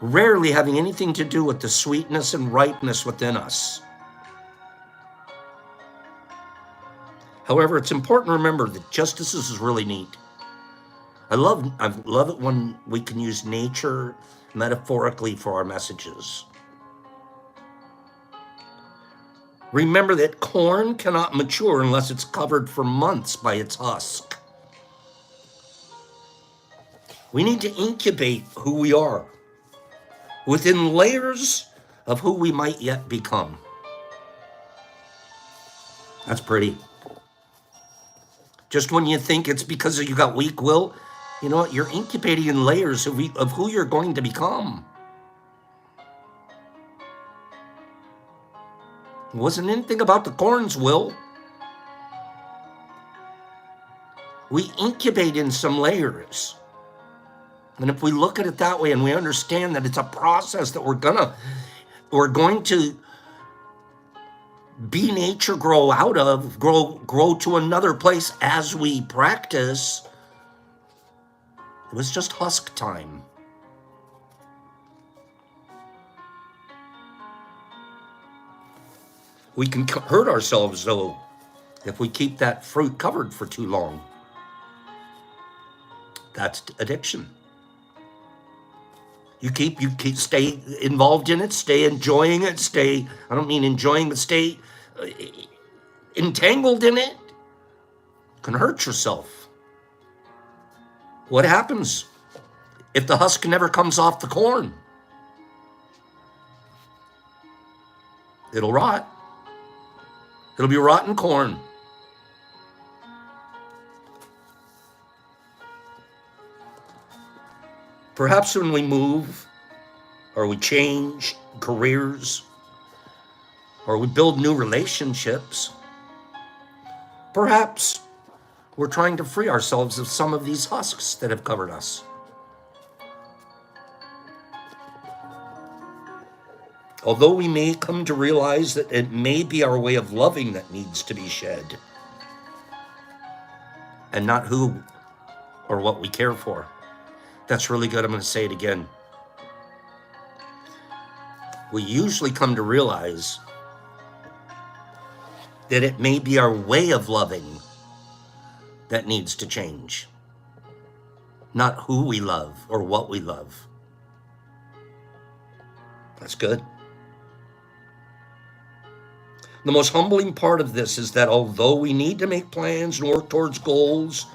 Speaker 1: Rarely having anything to do with the sweetness and ripeness within us. However, it's important to remember that justice is really neat. I love it when we can use nature metaphorically for our messages. Remember that corn cannot mature unless it's covered for months by its husk. We need to incubate who we are within layers of who we might yet become. That's pretty. Just when you think it's because you got weak will, you know what? You're incubating in layers of who you're going to become. It wasn't anything about the corn's will. We incubate in some layers. And if we look at it that way and we understand that it's a process that we're going to be nature, grow out of, grow to another place as we practice, it was just husk time. We can hurt ourselves, though, if we keep that fruit covered for too long. That's addiction. You stay involved in it, stay enjoying it, I don't mean enjoying, but stay entangled in it. You can hurt yourself. What happens if the husk never comes off the corn? It'll rot. It'll be rotten corn. Perhaps when we move, or we change careers, or we build new relationships, perhaps we're trying to free ourselves of some of these husks that have covered us. Although we may come to realize that it may be our way of loving that needs to be shed, and not who or what we care for. That's really good. I'm going to say it again. We usually come to realize that it may be our way of loving that needs to change, not who we love or what we love. That's good. The most humbling part of this is that although we need to make plans and work towards goals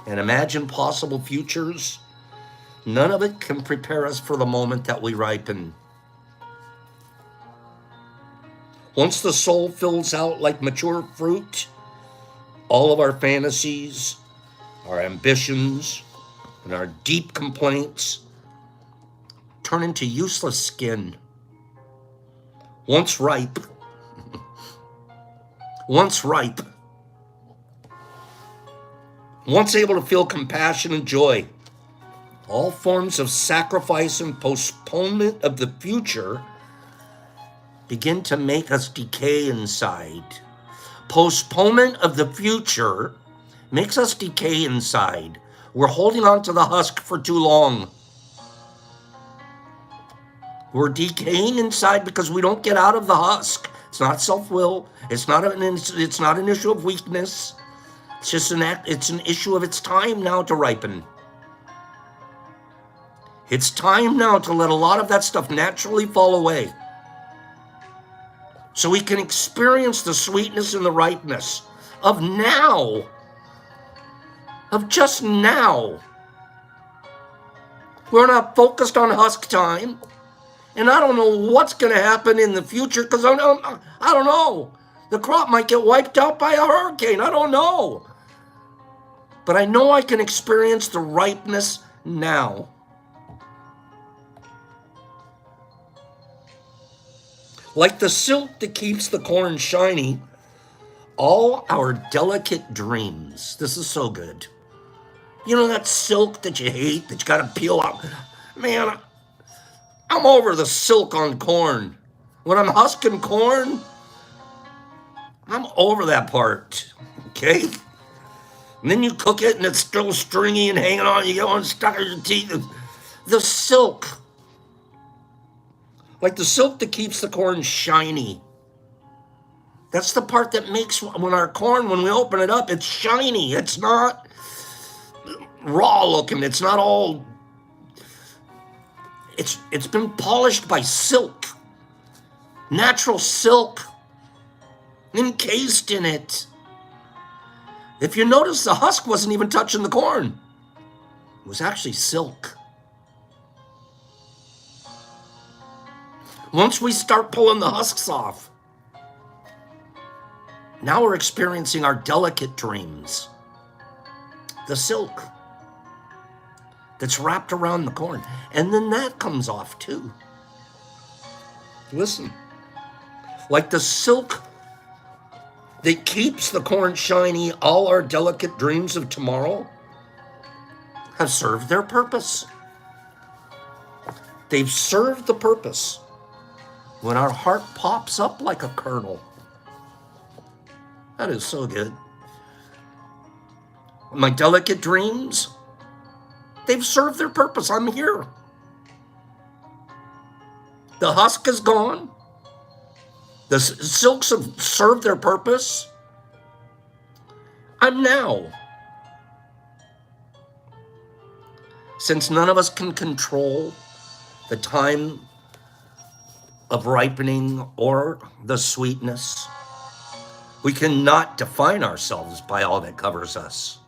Speaker 1: and imagine possible futures, none of it can prepare us for the moment that we ripen. Once the soul fills out like mature fruit, all of our fantasies, our ambitions, and our deep complaints turn into useless skin. Once ripe, once able to feel compassion and joy, all forms of sacrifice and postponement of the future begin to make us decay inside. Postponement of the future makes us decay inside. We're holding on to the husk for too long. We're decaying inside because we don't get out of the husk. It's not self-will. It's not an issue of weakness. It's just it's an issue of it's time now to ripen. It's time now to let a lot of that stuff naturally fall away, so we can experience the sweetness and the ripeness of now, of just now. We're not focused on husk time, and I don't know what's going to happen in the future because I don't know. The crop might get wiped out by a hurricane. I don't know. But I know I can experience the ripeness now. Like the silk that keeps the corn shiny, all our delicate dreams. This is so good. You know that silk that you hate, that you got to peel out? Man, I'm over the silk on corn. When I'm husking corn, I'm over that part, okay? And then you cook it and it's still stringy and hanging on. You get one stuck in your teeth. The silk. Like the silk that keeps the corn shiny. That's the part that makes when we open it up, it's shiny. It's not raw looking. It's not all, it's been polished by silk. Natural silk. encased in it. If you notice, the husk wasn't even touching the corn. It was actually silk. Once we start pulling the husks off, now we're experiencing our delicate dreams. The silk that's wrapped around the corn. And then that comes off too. Listen, like the silk that keeps the corn shiny, all our delicate dreams of tomorrow have served their purpose. They've served the purpose when our heart pops up like a kernel. That is so good. My delicate dreams, they've served their purpose. I'm here. The husk is gone. The silks have served their purpose. I'm now. Since none of us can control the time of ripening or the sweetness, we cannot define ourselves by all that covers us.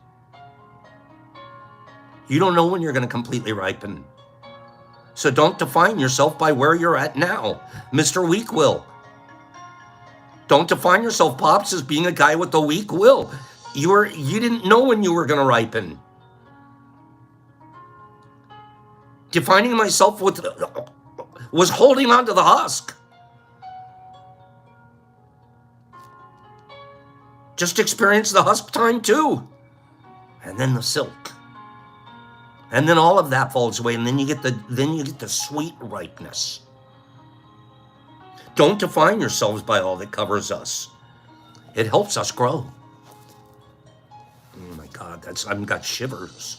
Speaker 1: You don't know when you're going to completely ripen. So don't define yourself by where you're at now. Mr. Weak Will. Don't define yourself, Pops, as being a guy with a weak will. You didn't know when you were going to ripen. Defining myself was holding on to the husk. Just experience the husk time too. And then the silk. And then all of that falls away, and then you get the sweet ripeness. Don't define yourselves by all that covers us. It helps us grow. Oh my God, I've got shivers.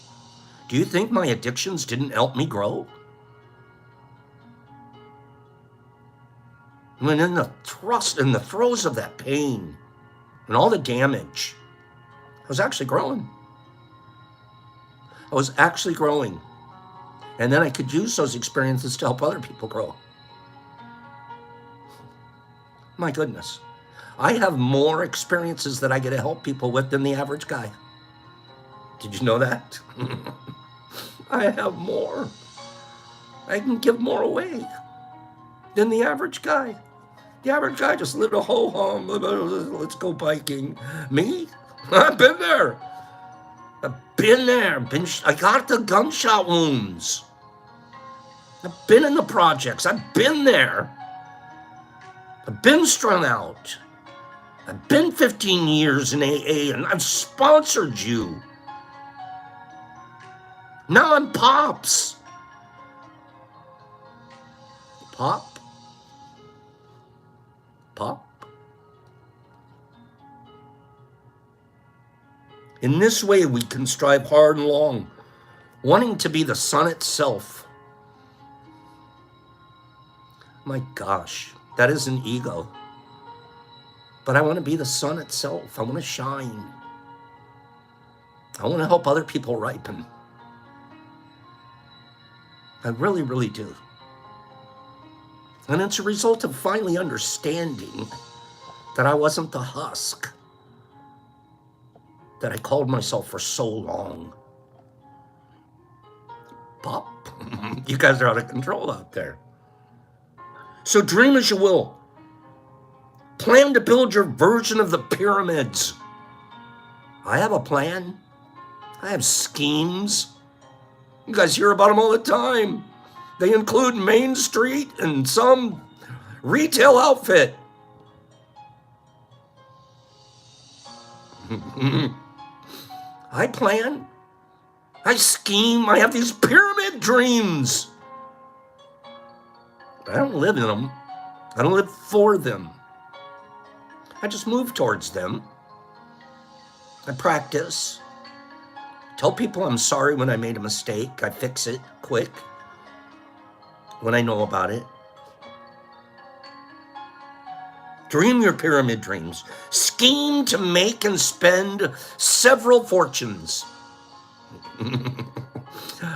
Speaker 1: Do you think my addictions didn't help me grow? When in the throes of that pain and all the damage, I was actually growing. I was actually growing. And then I could use those experiences to help other people grow. My goodness. I have more experiences that I get to help people with than the average guy. Did you know that? I have more. I can give more away than the average guy. The average guy just lived a ho-hum. Let's go biking. Me? I've been there. I got the gunshot wounds. I've been in the projects. I've been there. I've been strung out. I've been 15 years in AA, and I've sponsored you. Now I'm Pops. Pop? In this way, we can strive hard and long, wanting to be the sun itself. My gosh, that is an ego. But I want to be the sun itself. I want to shine. I want to help other people ripen. I really, really do. And it's a result of finally understanding that I wasn't the husk that I called myself for so long. Pop, you guys are out of control out there. So dream as you will. Plan to build your version of the pyramids. I have a plan. I have schemes. You guys hear about them all the time. They include Main Street and some retail outfit. I plan. I scheme. I have these pyramid dreams. But I don't live in them. I don't live for them. I just move towards them. I practice. Tell people I'm sorry when I made a mistake. I fix it quick when I know about it. Dream your pyramid dreams. Scheme to make and spend several fortunes.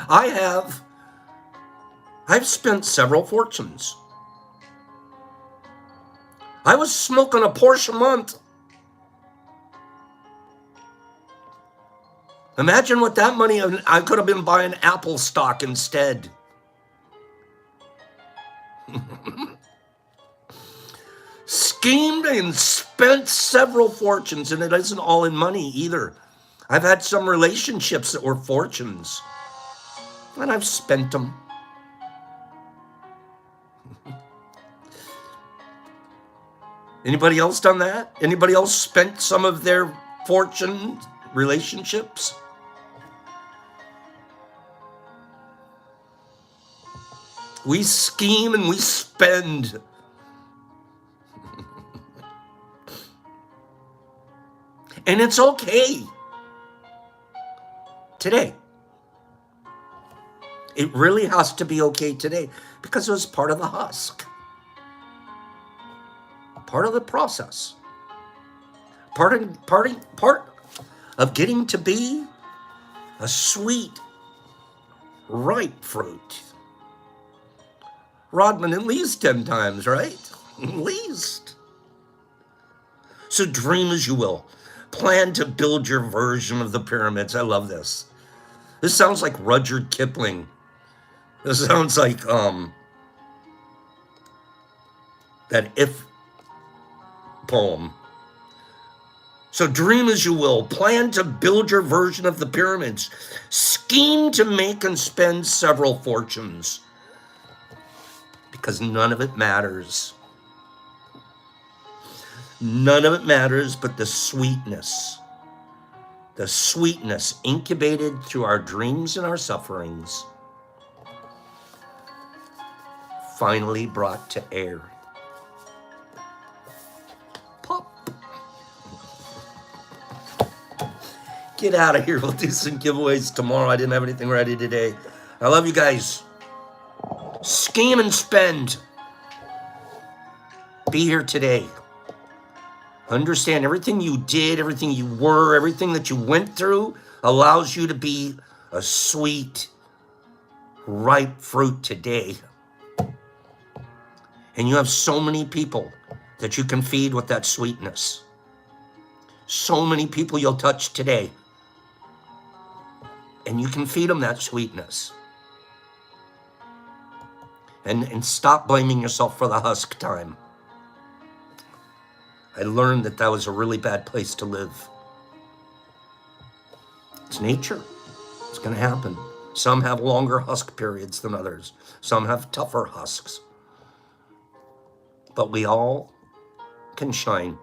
Speaker 1: I've spent several fortunes. I was smoking a Porsche a month. Imagine what that money, I could have been buying Apple stock instead. Schemed and spent several fortunes, and it isn't all in money either. I've had some relationships that were fortunes, and I've spent them. Anybody else done that? Anybody else spent some of their fortune relationships? We scheme and we spend. And it's okay. Today. It really has to be okay today because it was part of the husk. Part of the process. Part of getting to be a sweet, ripe fruit. Rodman at least 10 times, right? At least. So dream as you will. Plan to build your version of the pyramids. I love this. This sounds like Rudyard Kipling. This sounds like that If poem. So dream as you will. Plan to build your version of the pyramids. Scheme to make and spend several fortunes. Because none of it matters. None of it matters but the sweetness. The sweetness incubated through our dreams and our sufferings. Finally brought to air. Pop. Get out of here. We'll do some giveaways tomorrow. I didn't have anything ready today. I love you guys. Scheme and spend. Be here today. Understand everything you did, everything you were, everything that you went through allows you to be a sweet, ripe fruit today. And you have so many people that you can feed with that sweetness. So many people you'll touch today. And you can feed them that sweetness. And stop blaming yourself for the husk time. I learned that that was a really bad place to live. It's nature. It's going to happen. Some have longer husk periods than others. Some have tougher husks. But we all can shine.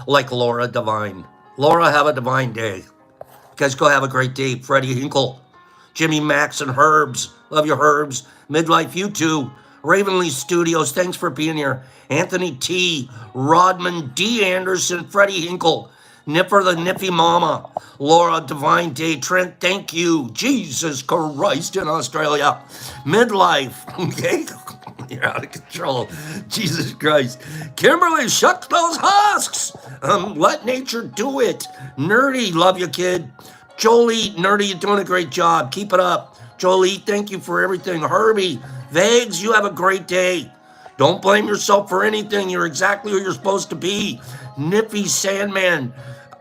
Speaker 1: Like Laura Divine. Laura, have a divine day. You guys go have a great day. Freddie Hinkle, Jimmy, Max, and Herbs. Love you, Herbs. Midlife, you too. Ravenly Studios, thanks for being here. Anthony T, Rodman D. Anderson, Freddie Hinkle, Nipper the Nippy Mama, Laura Divine Day, Trent, thank you. Jesus Christ in Australia. Midlife, okay? You're out of control. Jesus Christ. Kimberly, shut those husks. Let nature do it. Nerdy, love you, kid. Jolie, Nerdy, you're doing a great job. Keep it up. Jolie, thank you for everything. Herbie, Vagues, you have a great day. Don't blame yourself for anything. You're exactly who you're supposed to be. Nippy Sandman,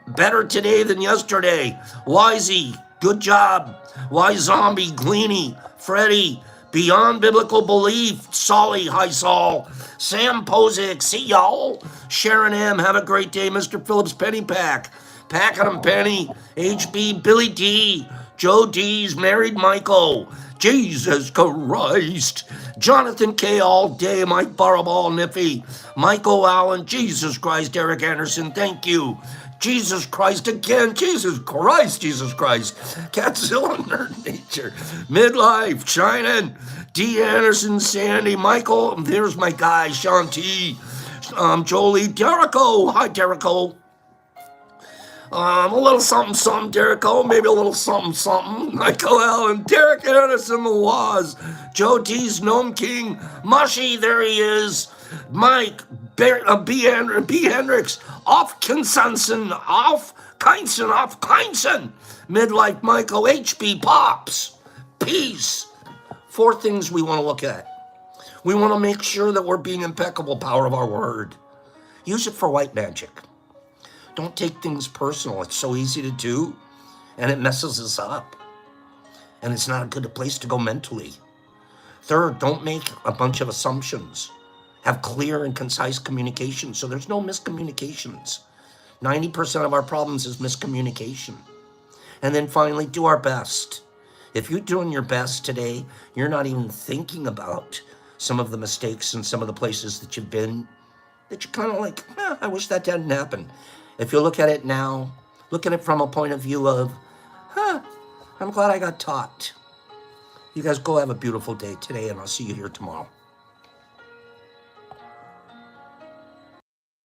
Speaker 1: better today than yesterday. Wisey, good job. Wise Zombie, Gleany, Freddie, Beyond Biblical Belief, Solly, hi Saul. Sam Posick, see y'all. Sharon M, have a great day. Mr. Phillips Penny Pack, Packing 'em Penny, HB, Billy D, Joe D's, Married Michael, Jesus Christ, Jonathan K all day, Mike Baraball, Niffy, Michael Allen, Jesus Christ, Eric Anderson, thank you. Jesus Christ again, Jesus Christ, Catzilla, Nerd Nature, Midlife, Shining, D. Anderson, Sandy, Michael, there's my guy, Sean T, Jolie, Derico, hi Derico. A little something, Derico. Maybe a little something. Michael Allen, Derek Anderson, the Waz, Joe T's Gnome King, Mushy, there he is. Mike, B. Hendricks, off Keinson, Midlife Michael, HB Pops, Peace. 4 things we want to look at. We want to make sure that we're being impeccable, power of our word. Use it for white magic. Don't take things personal. It's so easy to do, and it messes us up. And it's not a good place to go mentally. Third, don't make a bunch of assumptions. Have clear and concise communication so there's no miscommunications. 90% of our problems is miscommunication. And then finally, do our best. If you're doing your best today, you're not even thinking about some of the mistakes and some of the places that you've been, that you're kind of like, I wish that didn't happen. If you look at it now, look at it from a point of view of, I'm glad I got taught. You guys go have a beautiful day today, and I'll see you here tomorrow.